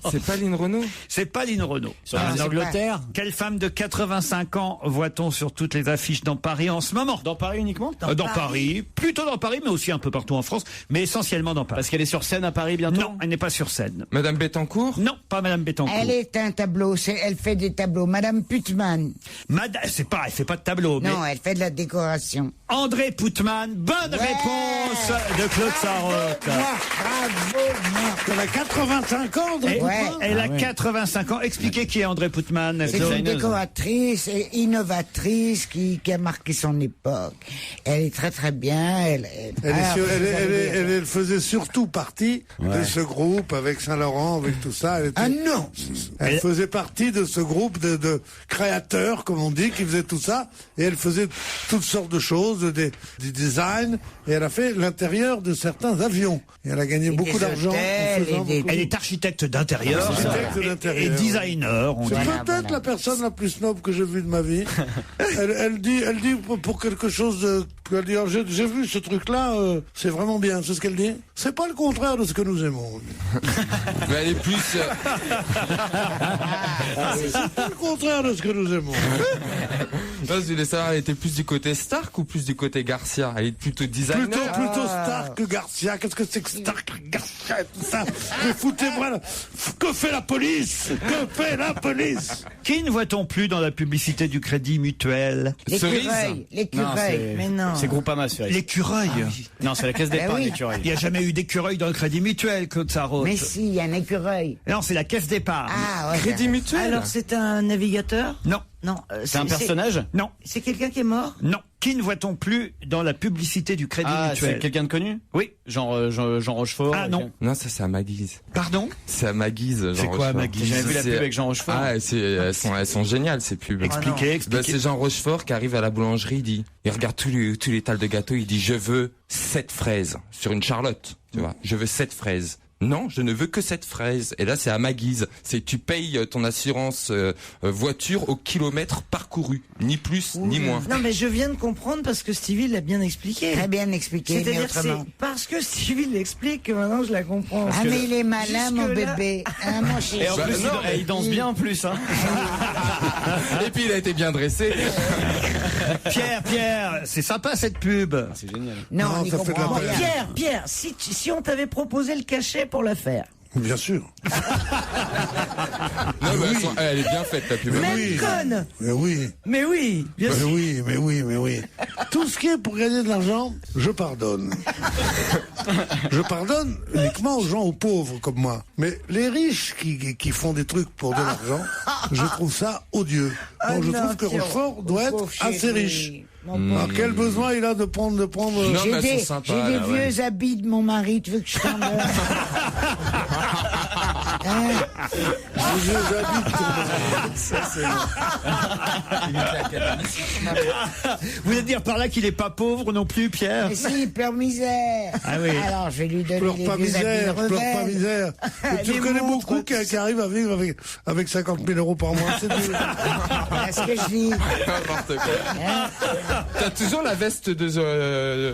C'est pas Lynn Renaud. C'est pas Lynn Renaud. En Angleterre. Quelle femme de 85 ans voit-on sur toutes les affiches dans Paris en ce moment? Dans Paris uniquement? Dans Paris. Plutôt dans Paris, mais aussi un peu partout en France, mais essentiellement dans Paris. Parce qu'elle est sur scène à Paris bientôt? Non, elle n'est pas sur scène. Madame Bettencourt? Non, pas Madame Bettencourt. Elle est un tableau, elle fait des tableaux. Madame Putman. Elle fait pas de tableau. Non, mais elle fait de la décoration. André Putman, bonne réponse de Claude Sarraute. Bravo. Elle a 85 ans, André Putman. Elle a 85 ans. Expliquez qui est André Putman. C'est une décoratrice et innovatrice qui a marqué son époque. Elle est très très bien. Elle faisait surtout partie de ce groupe avec Saint-Laurent, avec tout ça. Non. Elle faisait partie de ce groupe de créateurs, comme on dit, qui faisaient tout ça. Et elle faisait toutes sortes de choses, du design. Et elle a fait l'intérieur de certains avions. Et elle a gagné beaucoup d'argent. Elle est architecte d'intérieur et designer. C'est peut-être la personne la plus snob que j'ai vue de ma vie. Elle dit pour quelque chose Puis elle dit, j'ai vu ce truc-là, c'est vraiment bien. C'est ce qu'elle dit. C'est pas le contraire de ce que nous aimons. Mais elle est plus... c'est pas le contraire de ce que nous aimons. Non, je voulais savoir, elle était plus du côté Stark ou plus du côté Garcia? Elle est plutôt designer. Plutôt Stark que Garcia. Qu'est-ce que c'est que Stark, Garcia et tout ça? Mais foutez-moi là. Que fait la police? Que fait la police? Qui ne voit-on plus dans la publicité du Crédit Mutuel? L'écureuil. Mais non. C'est Groupama, Cerise. L'écureuil. Non, c'est la caisse d'épargne, oui. l'écureuil. Il n'y a jamais eu d'écureuil dans le Crédit Mutuel, Claude Sarraute. Mais si, il y a un écureuil. Non, c'est la caisse d'épargne. Ah, ouais. Crédit Mutuel. Alors, c'est un navigateur? Non. Non. C'est un personnage? Non. C'est quelqu'un qui est mort? Non. Qui ne voit-on plus dans la publicité du Crédit Mutuel? C'est quelqu'un de connu? Oui. Jean Rochefort? Ah non. Non, ça c'est à ma guise. Pardon? C'est à ma guise, Jean C'est quoi, Rochefort. ma guise? J'ai vu la pub avec Jean Rochefort. Ah, elles sont géniales ces pubs. Expliquez. Bah, c'est Jean Rochefort qui arrive à la boulangerie, il regarde tous les tales de gâteaux, il dit je veux 7 fraises sur une Charlotte, tu vois. Je veux 7 fraises. Non, je ne veux que cette fraise. Et là, c'est à ma guise. C'est tu payes ton assurance voiture au kilomètre parcouru, ni plus ni moins. Non, mais je viens de comprendre parce que Stevie l'a bien expliqué. Très bien expliqué, mais C'est-à-dire autrement. c'est parce que Stevie l'explique que maintenant je la comprends. Ah, mais il est malin, mon jusque-là- bébé. Ah, mon chéri. Et en plus, il danse bien en plus, hein. Et puis il a été bien dressé. Pierre, c'est sympa cette pub. C'est génial. Non, on y ça fait de la comprend peine. rien. Pierre, si on t'avait proposé le cachet pour la faire. Bien sûr. Non, mais elle est bien faite, ta pub. Même conne. Mais oui. Mais oui, bien sûr. Mais oui. Tout ce qui est pour gagner de l'argent, je pardonne. Je pardonne uniquement aux gens, aux pauvres comme moi. Mais les riches qui font des trucs pour de l'argent, je trouve ça odieux. Donc je trouve que Rochefort doit être assez riche. Alors quel besoin il a de prendre... Non, mais J'ai elles des, sont sympas, j'ai des là, ouais. vieux habits de mon mari, tu veux que je t'en donne? Hein? Les vieux habits de ton Vous voulez dire par là qu'il n'est pas pauvre non plus, Pierre? Mais si, il pleure misère. Ah oui. Alors, je vais lui donner pleure les pas vieux misère, habits de pleure pas rebelle. misère. Mais tu Les connais montres. beaucoup qui arrivent à vivre avec 50 000 euros par mois. C'est dur. C'est ce que je dis. N'importe quoi. T'as toujours la veste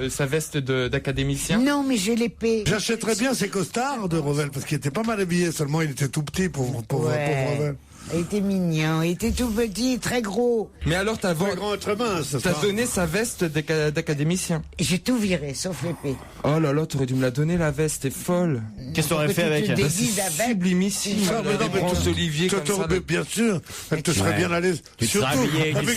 sa veste d'académicien? Non, mais j'ai l'épée. J'achèterais bien ces costards de Revel parce qu'il était pas mal habillé, seulement il était tout petit pour Revel. Il était mignon, il était tout petit, très gros. Mais alors t'as Grand être mince, t'as donné sa veste d'académicien? J'ai tout viré, sauf l'épée. Oh là là, t'aurais dû me la donner la veste, t'es folle. Qu'est-ce que t'aurais fait avec? Tu te déguises avec. Sublimissime. Des branches d'olivier comme ça. Bien sûr, elle te serait bien à l'aise. Tu te serais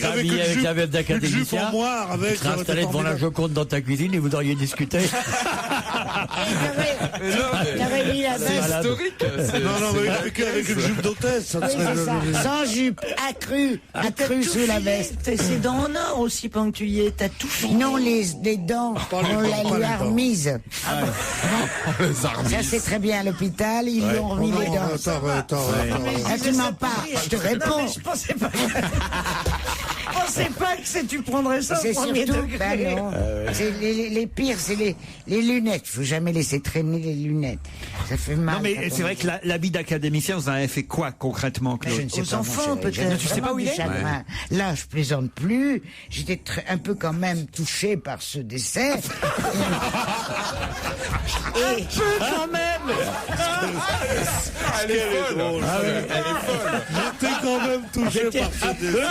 habillé avec la veste d'académicien. Une jupe en moire avec. Tu serais installé devant la Joconde dans ta cuisine et vous auriez discuté. T'aurais mis la C'est veste. historique. Non, mais avec une jupe d'hôtesse, ça Oui, serait c'est ça. Sans jupe, accrue sous la veste. C'est dents en or aussi pendant que tu y es. T'as tout filé. Non, les dents, on la lui a remise. Ça, c'est très bien à l'hôpital, ils lui ont remis les dents. Attends. Ah, tu mens pas, je te réponds. Non, mais je pensais pas. Je pensais pas que tu prendrais ça au C'est premier surtout, degré. bah non. C'est les pires, c'est les lunettes. Faut jamais laisser traîner les lunettes. Ça fait mal. Non, mais quand c'est on- vrai que l'habit d'académicien, vous en avez fait quoi concrètement, Claude? Je ne sais Aux pas, mon enfants, chéri. peut-être. J'avais Tu sais pas vraiment où il du est? chagrin. Là, je plaisante plus. J'étais un peu quand même touché par ce décès. Un peu quand même. Elle est folle. Elle est folle. J'étais quand même touché par ce décès.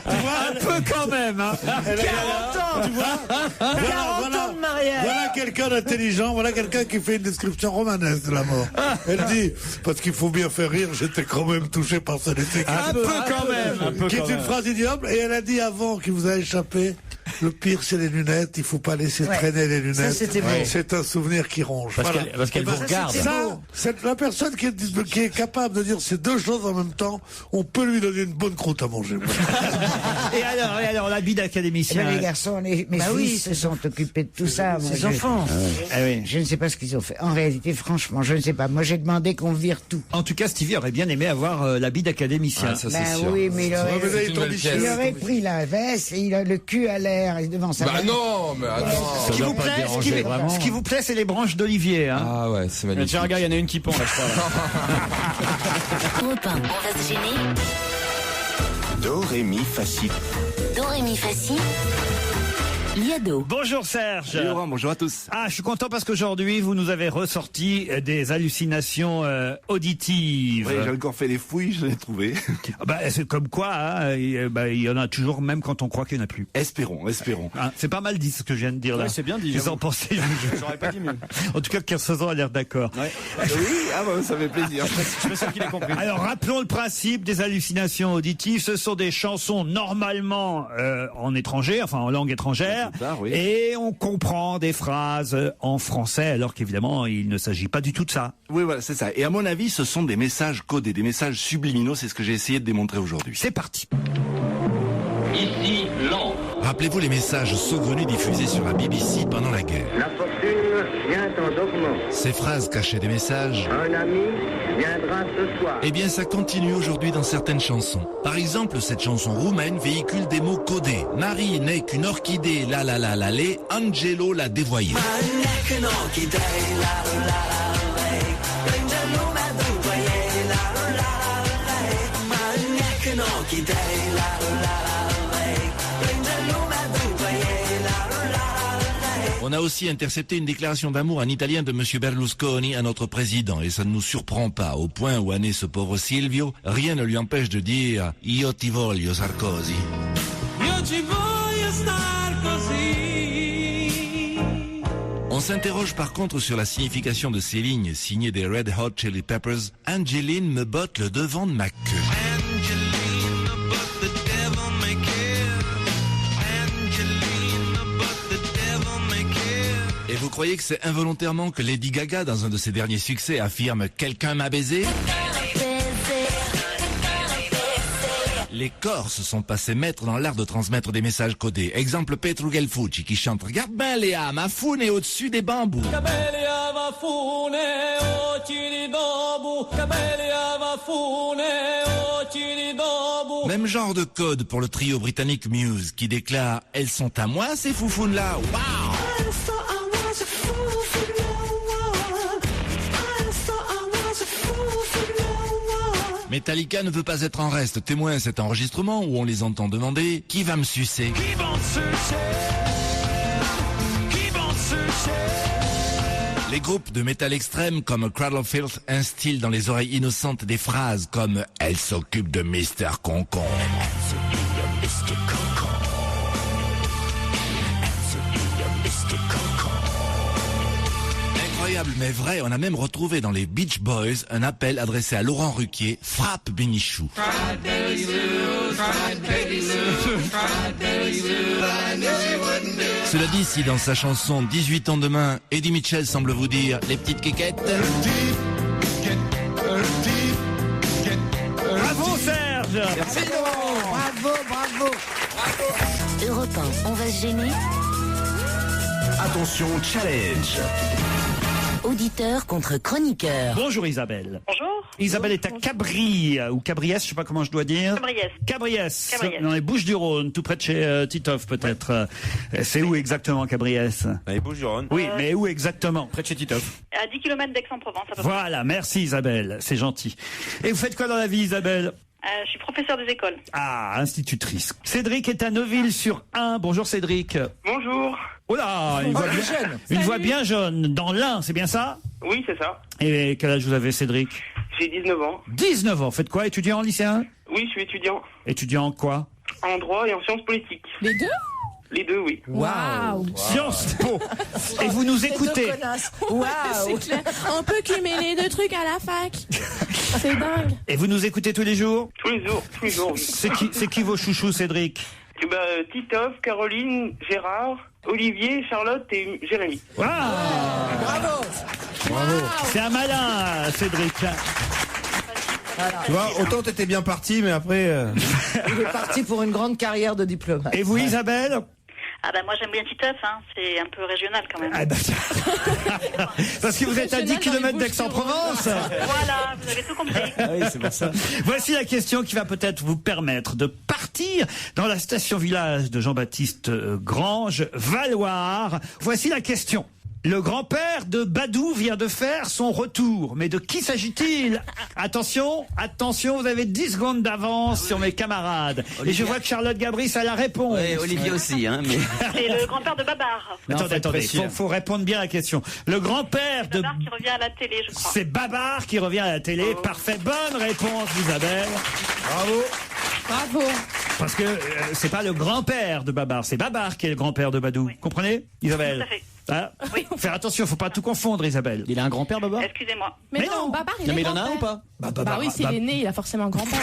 Un peu quand même, hein. 40 ans, tu vois. 40 ans de mariage. Voilà quelqu'un d'intelligent, voilà quelqu'un qui fait une description romanesque de la mort. Elle dit, parce qu'il faut bien faire rire, j'étais quand même touché par ce décès. Un peu quand même. Qui est une phrase ignoble, et elle a dit avant qu'il vous a échappé, le pire c'est les lunettes, il faut pas laisser traîner les lunettes. Ça, c'était beau. C'est un souvenir qui ronge. Parce qu'elle vous regarde. Ça, c'est la personne qui est capable de dire ces deux choses en même temps, on peut lui donner une bonne croûte à manger. Et alors, l'habit d'académicien. Les garçons, mes fils se sont occupés de tout ça. Moi, Ses enfants. Ah oui. Je ne sais pas ce qu'ils ont fait. En réalité, franchement, je ne sais pas. Moi, j'ai demandé qu'on vire tout. En tout cas, Stevie aurait bien aimé avoir l'habit d'académicien. Ah, ça, c'est Ben sûr. oui, mais il aurait, C'est une nouvelle pièce. il aurait pris la veste et il a le cul à l'air devant sa Bah veste. non, mais attends. Ce qui vous plaît, ce qui vous plaît, c'est les branches d'olivier, hein. Ah ouais, c'est magnifique. Tiens, regarde, il y en a une qui pend là, je crois. Europe 1, on va se gêner. Do, ré, mi, fa, si. Do, ré, mi, fa, si. Liado. Bonjour Serge. Salut Laurent, bonjour à tous. Ah, je suis content parce qu'aujourd'hui, vous nous avez ressorti des hallucinations auditives. Oui, j'ai encore fait les fouilles, je l'ai trouvé. C'est comme quoi, hein, il y en a toujours, même quand on croit qu'il n'y en a plus. Espérons. Ah, c'est pas mal dit ce que je viens de dire là. Ouais, c'est bien dit. Vous en pensez? J'aurais pas dit mieux. En tout cas, Kersozon a l'air d'accord. Ouais. Oui, ça fait plaisir. Je suis sûr qu'il a compris. Alors, rappelons le principe des hallucinations auditives. Ce sont des chansons normalement en étranger, enfin en langue étrangère, oui. et on comprend des phrases en français, alors qu'évidemment, il ne s'agit pas du tout de ça. Oui, voilà, c'est ça. Et à mon avis, ce sont des messages codés, des messages subliminaux. C'est ce que j'ai essayé de démontrer aujourd'hui. C'est parti. Ici, Londres. Rappelez-vous les messages saugrenus diffusés sur la BBC pendant la guerre. La fortune vient en augmentant. Ces phrases cachaient des messages. Un ami viendra ce soir. Eh bien, ça continue aujourd'hui dans certaines chansons. Par exemple, cette chanson roumaine véhicule des mots codés. Marie n'est qu'une orchidée, la la la la lé, Angelo l'a dévoyée. On a aussi intercepté une déclaration d'amour en italien de M. Berlusconi à notre président, et ça ne nous surprend pas, au point où a né ce pauvre Silvio, rien ne lui empêche de dire « Io ti voglio, Sarkozy ». On s'interroge par contre sur la signification de ces lignes signées des Red Hot Chili Peppers. « Angeline me botte le devant de ma queue ». Et vous croyez que c'est involontairement que Lady Gaga, dans un de ses derniers succès, affirme « Quelqu'un m'a baisé ». Les Corses sont passés maîtres dans l'art de transmettre des messages codés. Exemple Petru Gelfucci qui chante « Regarde bien Léa, ma foune est au-dessus des bambous ». Même genre de code pour le trio britannique Muse qui déclare « Elles sont à moi ces foufounes-là, waouh ». Metallica ne veut pas être en reste. Témoin cet enregistrement où on les entend demander « Qui va me sucer ?» Qui va me sucer ? Qui va me sucer ? Les groupes de métal extrême comme Cradle of Filth instillent dans les oreilles innocentes des phrases comme « Elle s'occupe de Mr. Concon ». Incroyable mais vrai, on a même retrouvé dans les Beach Boys un appel adressé à Laurent Ruquier, frappe Bénichou. Cela dit, si dans sa chanson 18 ans demain, Eddie Mitchell semble vous dire les petites quéquettes. Bravo Serge. Merci Laurent. Bravo. Europe 1, on va se gêner. Attention, challenge. Auditeur contre chroniqueur. Bonjour Isabelle. Bonjour. Isabelle est à Cabris, ou Cabriès, je sais pas comment je dois dire. Cabriès. Dans les Bouches-du-Rhône, tout près de chez Titoff peut-être. C'est où exactement Cabriès? Dans les Bouches-du-Rhône. Oui, mais où exactement? Près de chez Titoff. À 10 km d'Aix-en-Provence. À peu voilà, merci Isabelle, c'est gentil. Et vous faites quoi dans la vie Isabelle? je suis professeur des écoles. Ah, institutrice. Cédric est à Neuville-sur-Ain. Bonjour Cédric. Bonjour. Oh là, une voix bien jeune. Dans l'Ain, c'est bien ça? Oui, c'est ça. Et quel âge vous avez Cédric? J'ai 19 ans. 19 ans, faites quoi? Étudiant en lycéen? Oui, je suis étudiant. Étudiant en quoi? En droit et en sciences politiques. Les deux? Les deux, oui. Waouh! Sciences Po. Et vous nous écoutez. Waouh! C'est clair. On peut cumuler deux trucs à la fac. C'est dingue. Et vous nous écoutez tous les jours? Tous les jours, oui. C'est qui vos chouchous, Cédric? Titoff, Caroline, Gérard, Olivier, Charlotte et Jérémy. Wow. Bravo. C'est un malin, Cédric. Voilà. Tu vois, autant t'étais bien parti, mais après... Il est parti pour une grande carrière de diplomate. Et vous, Isabelle? Ah bah moi j'aime bien Titeuf, hein. C'est un peu régional quand même. Ah bah, parce que vous êtes à 10 km d'Aix-en-Provence. Voilà, vous avez tout compris. Ah oui, c'est pour ça. Voici la question qui va peut-être vous permettre de partir dans la station-village de Jean-Baptiste Grange, Valoir. Voici la question. Le grand-père de Badou vient de faire son retour. Mais de qui s'agit-il? Attention, vous avez 10 secondes d'avance sur mes camarades. Olivier. Et je vois que Charlotte Gabris a la réponse. Oui, Olivier aussi. Hein, mais... C'est le grand-père de Babar. Attendez, faut répondre bien à la question. Le grand-père de... Babar qui revient à la télé, je crois. C'est Babar qui revient à la télé. Oh. Parfait, bonne réponse Isabelle. Bravo. Parce que c'est pas le grand-père de Babar, c'est Babar qui est le grand-père de Badou. Oui. Comprenez, Isabelle? Tout à fait. Hein? Oui. Faire attention, faut pas tout confondre, Isabelle. Il a un grand-père, Babar? Excusez-moi. Mais non, Babar, il en a un ou pas? Bah oui, s'il est né, il a forcément un grand-père.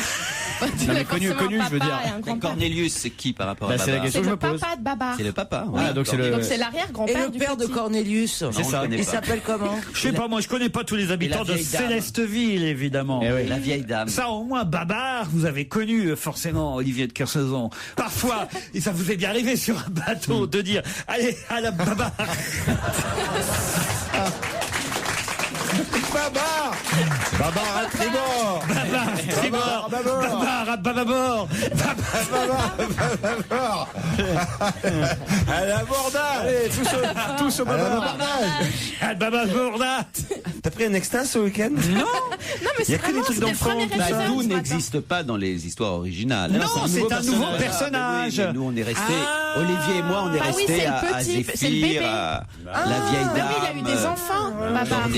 Non, mais connu, je veux dire. Cornelius, c'est qui par rapport à Babar? C'est la question que je me pose. C'est le papa de Babar. C'est le papa. Oui. Ah, donc c'est l'arrière-grand-père. Et le père de Cornelius. C'est ça. Il s'appelle comment? Je sais pas, moi je connais pas tous les habitants de Célesteville, évidemment. Oui. La vieille dame. Ça, au moins, Babar, vous avez connu forcément Olivier de Kersauzon. Parfois, et ça vous est bien arrivé sur un bateau de dire, allez, à la Babar. Babar à tribord. Babar à bâbord. Babar à l'abordage. Allez, tous au babardage. À bâbord. T'as pris un extase ce week-end? Non, mais il y a que des trucs d'enfants. Badou n'existe pas dans les histoires originales. Non, c'est un nouveau personnage. Oui, nous, on est restés, Olivier et moi, on est restés à Zéphyr, à la vieille dame. Oui, il a eu des enfants, Babar.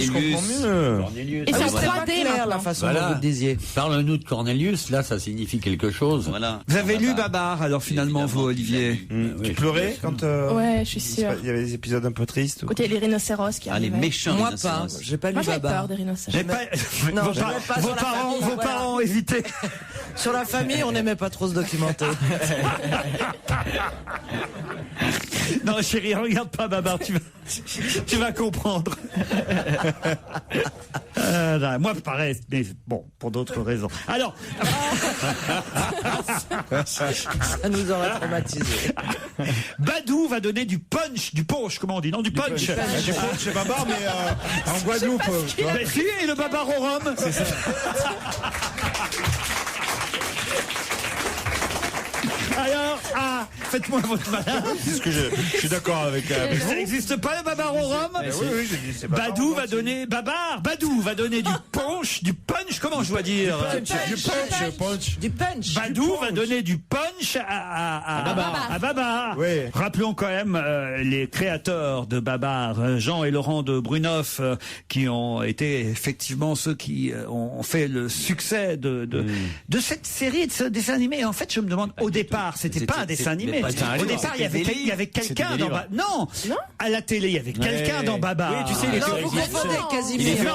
Cornelius. Et c'est en 3D là, la façon dont vous le disiez. Parle-nous de Cornelius, là, ça signifie quelque chose. Voilà. Vous avez lu Babar, alors finalement, vous, Olivier? Tu pleurais quand ouais, je suis sûr. Il y avait des épisodes un peu tristes. Écoutez, les rhinocéros qui arrivaient. Les méchants Moi pas, j'ai pas lu Moi, j'avais Babar. peur des rhinocéros. Vos parents ont hésité. Sur la famille, on n'aimait pas trop se documenter. Non, chérie, regarde pas Babar, tu vas comprendre. Moi, pareil, mais bon, pour d'autres raisons. Alors, ça nous aurait traumatisé. Badou va donner du punch, comment on dit? Non, du punch. Du punch chez Babar, mais en Guadeloupe. Mais si, et le Babar au rhum. C'est ça. Alors, faites-moi votre malin. C'est ce que je suis d'accord avec. Ça n'existe pas le Babar au rhum? Oui, j'ai dit c'est Babar. Badou va donner du punch, comment je dois dire? Du punch. Badou va donner du punch à Babar. Oui. Rappelons quand même les créateurs de Babar, Jean et Laurent de Brunoff, qui ont été effectivement ceux qui ont fait le succès de cette série, de ce dessin animé. Et en fait, je me demande, au départ, c'était pas un dessin animé. Au départ, il y avait quelqu'un dans Babar. Non, à la télé, il y avait quelqu'un dans Babar. Oui, tu sais, il était vous confondez avec Casimir. C'est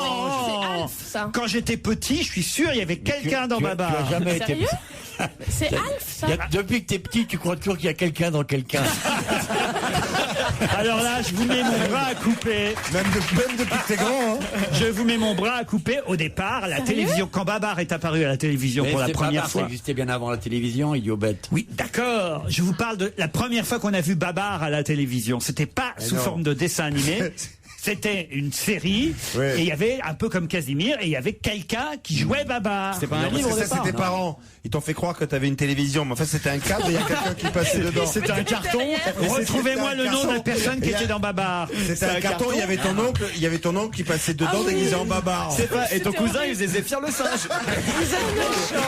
Alf, ça. Quand j'étais petit, je suis sûr, il y avait quelqu'un dans Babar. Tu as jamais été. C'est Alf, ça. Depuis que t'es petit, tu crois toujours qu'il y a quelqu'un dans quelqu'un. Alors là, je vous mets mon bras à couper. Même depuis que t'es grand, hein. Je vous mets mon bras à couper. Au départ, la télévision, quand Babar est apparu à la télévision pour la première fois. Ça existait bien avant la télévision, idiot bête. Oui, d'accord. Je vous parle de la première fois qu'on a vu Babar à la télévision. C'était pas sous forme de dessin animé. C'était une série, et il y avait, un peu comme Casimir, et il y avait quelqu'un qui jouait Babar. C'était pas un livre au départ. C'était tes parents. Ils t'ont fait croire que t'avais une télévision, mais en fait c'était un cadre et il y a quelqu'un qui passait dedans. C'était un carton. Retrouvez-moi le nom de la personne qui était dans Babar. C'était un carton, il y avait ton oncle qui passait dedans déguisé en Babar. C'est pas, et ton cousin il faisait Zéphyr le singe. Vous êtes méchants.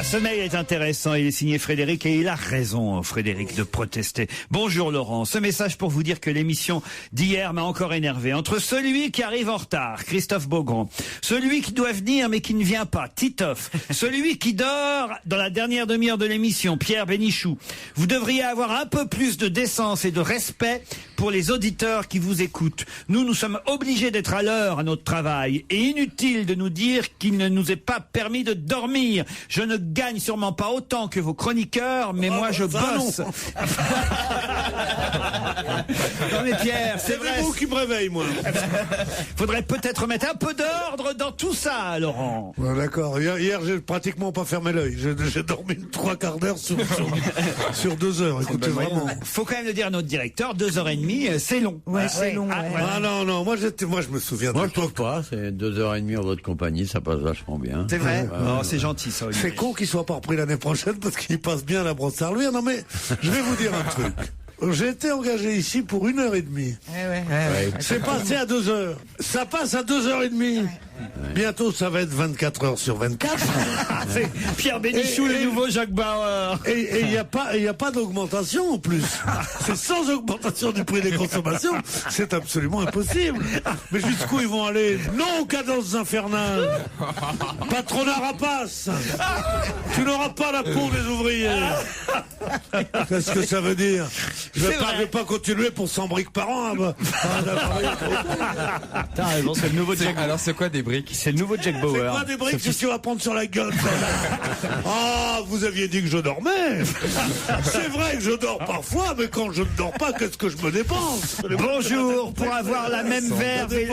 Ce mail est intéressant, il est signé Frédéric et il a raison, Frédéric, de protester. Bonjour Laurent, ce message pour vous dire que l'émission d'hier m'a encore énervé. Entre celui qui arrive en retard, Christophe Beaugrand, celui qui doit venir mais qui ne vient pas, Titoff, celui qui dort dans la dernière demi-heure de l'émission, Pierre Bénichou, vous devriez avoir un peu plus de décence et de respect pour les auditeurs qui vous écoutent. Nous sommes obligés d'être à l'heure à notre travail et inutile de nous dire qu'il ne nous est pas permis de dormir. Je ne gagne sûrement pas autant que vos chroniqueurs, mais moi je bosse. Non mais Pierre, c'est vrai. vous qui me réveille, moi. Faudrait peut-être mettre un peu d'ordre dans tout ça, Laurent. Ouais, d'accord. Hier, j'ai pratiquement pas fermé l'œil. J'ai dormi 3/4 d'heure sur 2 heures. Écoutez, vraiment. Faut quand même le dire à notre directeur, 2h30, c'est long. Ouais, c'est long. Ah non, moi je me souviens. Moi je trouve pas, c'est 2h30 en votre compagnie, ça passe vachement bien. C'est vrai? Oh, c'est gentil ça, Olivier. C'est con qu'il soit pas repris l'année prochaine parce qu'il passe bien la brosse à reluire. Non mais, je vais vous dire un truc. J'ai été engagé ici pour 1h30. C'est passé à 2 heures. Ça passe à 2h30. Bientôt, ça va être 24 heures sur 24. C'est Pierre Bénichou, le nouveau Jacques Bauer. Et il n'y a pas d'augmentation en plus. C'est sans augmentation du prix des consommations. C'est absolument impossible. Mais jusqu'où ils vont aller? Non aux cadences infernales. Patronat rapace. Tu n'auras pas la peau des ouvriers. Qu'est-ce que ça veut dire? Je vais pas continuer pour 100 briques par an. T'as raison, c'est le nouveau Jack. Alors c'est quoi des briques? C'est le nouveau Jack Bauer. C'est quoi des briques que tu vas prendre sur la gueule? Ah, vous aviez dit que je dormais. C'est vrai que je dors parfois, mais quand je ne dors pas, qu'est-ce que je me dépense? Bonjour, pour avoir la même verve et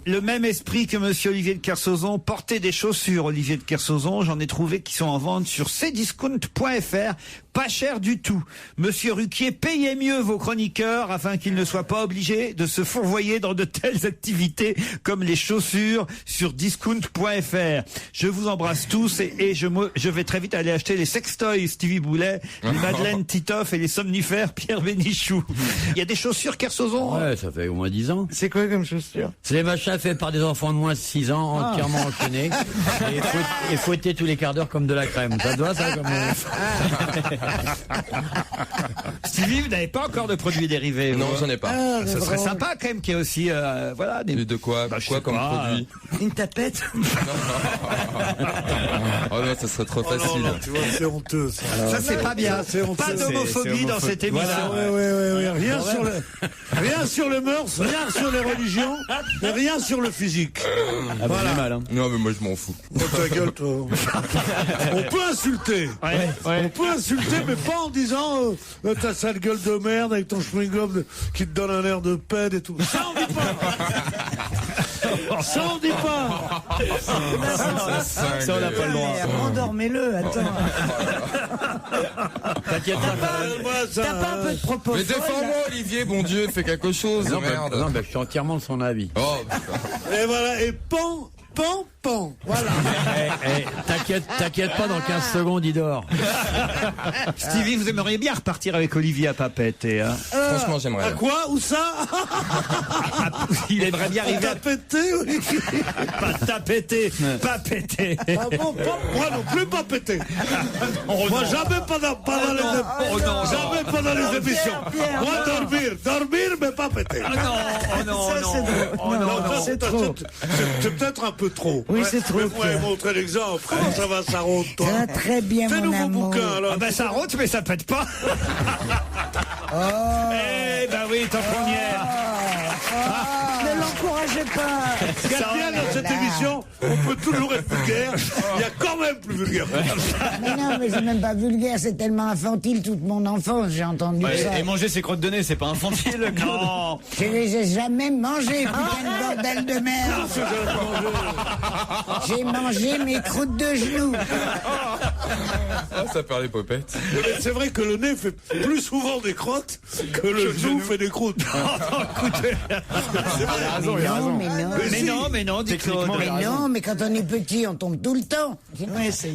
le même esprit que monsieur Olivier de Kersauzon, portez des chaussures, Olivier de Kersauzon. J'en ai trouvé qui sont en vente sur cdiscount.fr. Pas cher du tout. Monsieur Ruquier, payez mieux vos chroniqueurs afin qu'ils ne soient pas obligés de se fourvoyer dans de telles activités comme les chaussures sur discount.fr. Je vous embrasse tous et je vais très vite aller acheter les sextoys Stevie Boulet, les Madeleine Titoff et les somnifères Pierre Bénichou. Il y a des chaussures Kersauzon? Ouais, ça fait au moins 10 ans. C'est quoi comme chaussures? C'est les machins faits par des enfants de moins de 6 ans, entièrement enchaînés, et fouettés tous les quarts d'heure comme de la crème. Ça doit, ça, comme... Stevie, vous n'avez pas encore de produits dérivés? Non, j'en ai pas. Ça serait sympa quand même qu'il y ait aussi, voilà, des... De quoi? Quoi comme produit? Une tapette? Oh non, ça serait trop facile. Non, tu vois, c'est honteux. Ça, c'est pas bien. Pas d'homophobie dans cette émission. Voilà, rien sur les mœurs, rien sur les religions, et rien sur le physique. Voilà. Mal, hein. Non, mais moi, je m'en fous. Oh, ta gueule, toi. On peut insulter. On peut insulter, mais pas en disant ta sale gueule de merde avec ton chewing-gum qui te donne un air de pède et tout. Ça, on dit pas. Ça, on dit pas. Ça, on n'a pas le droit. Endormez-le, attends. T'inquiète pas. T'as pas un peu de propos? Mais défends-moi, Olivier, bon Dieu, fais quelque chose. Non, merde. non, je suis entièrement de son avis. Oh, et voilà, et pan. Voilà. T'inquiète pas, dans 15 secondes, il dort. Stevie, vous aimeriez bien repartir avec Olivier à Papeete, hein? Franchement, j'aimerais. À quoi? Où ça? Il aimerait bien arriver à péter, Olivier. Pas tapéter, pas péter. Ah bon, moi non plus pas péter. Moi jamais pas dans les émissions. Moi dormir, mais pas péter. Non, c'est peut-être un peu trop. Oui, c'est trop. Mais vous m'avez montré l'exemple. Comment ça va, ça rote, toi? Ça va très bien, Fais mon nouveau amour. bouquin, alors. Ah ben ça rote, mais ça pète pas. Eh ben oui, tant qu'on y est. Ne l'encouragez pas. Ce qu'il y a bien dans cette émission, on peut toujours être vulgaire. Il y a quand même plus vulgaire. Mais non, mais c'est même pas vulgaire, c'est tellement infantile toute mon enfance, j'ai entendu ça. Et manger ses crottes de nez, c'est pas infantile. Non. Je les ai jamais mangées, putain de bordel de merde. J'ai mangé mes croûtes de genoux. Ah, ça perd les popettes. C'est vrai que le nez fait plus souvent des crottes que le genou fait des croûtes. Écoutez. Mais non, mais quand on est petit, on tombe tout le temps.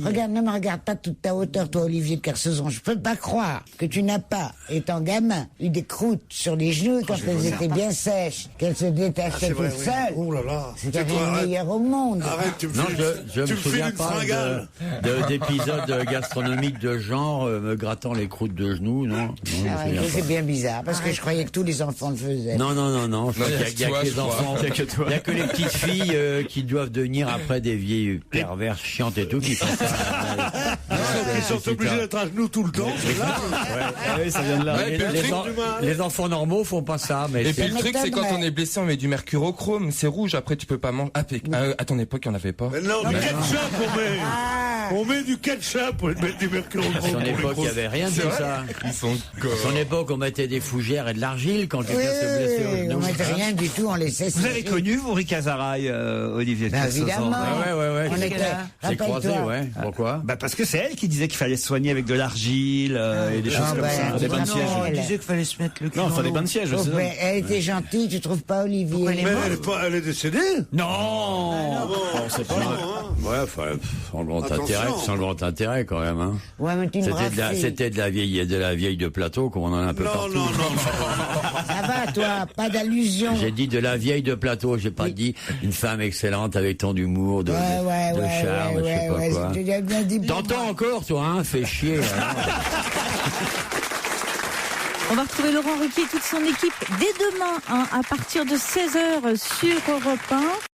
Regarde, ne me regarde pas toute ta hauteur, toi, Olivier de Kersauzon. Je peux pas croire que tu n'as pas, étant gamin, eu des croûtes sur les genoux quand elles étaient bien sèches, qu'elles se détachaient toutes seules. Oh là là. C'était le meilleur au monde. Arrête, tu me Je me souviens pas d'épisodes gastronomiques de genre me grattant les croûtes de genoux, non. C'est bien bizarre, parce que je croyais que tous les enfants le faisaient. Non. Il y a que les enfants. Il y a que les petites filles qui doivent devenir après des vieilles perverses chiantes et tout qui font ça. Ils sont obligés d'être à genoux tout le temps. Oui, ça vient de là. Les enfants normaux font pas ça. Mais et puis le truc, c'est quand on est blessé, on met du mercurochrome. C'est rouge. Après, tu peux pas manger. À ton époque, il n'y en avait pas. Mais non, du ketchup, on met du ketchup, on met du mercurochrome. À son époque, il n'y avait rien de ça. À son époque, on mettait des fougères et de l'argile quand quelqu'un se blessait au genou. On mettait rien du tout, on laissait. Vous avez connu, vous, Rika Zaraï, Olivier de Kersauzon? Évidemment. Ouais. On était là. J'ai croisé, ouais. Pourquoi? Bah parce que c'est elle qui disait qu'il fallait se soigner avec de l'argile et des choses comme ça. Des bains de siège. Elle disait qu'il fallait se mettre le cul. Non, enfin des bains de siège. Mais elle était gentille, tu trouves pas, Olivier? Elle est décédée? Non. Ouais, enfin, on le monte à terre. sans grand intérêt quand même. Hein. Ouais, mais c'était de la vieille de plateau, comme on en a un peu partout. Non. Ça va, toi, pas d'allusion. J'ai dit de la vieille de plateau, j'ai pas dit une femme excellente avec tant d'humour, de charme, je sais pas quoi. T'entends encore, toi, hein, fais chier. On va retrouver Laurent Ruquier et toute son équipe dès demain, à partir de 16h sur Europe 1.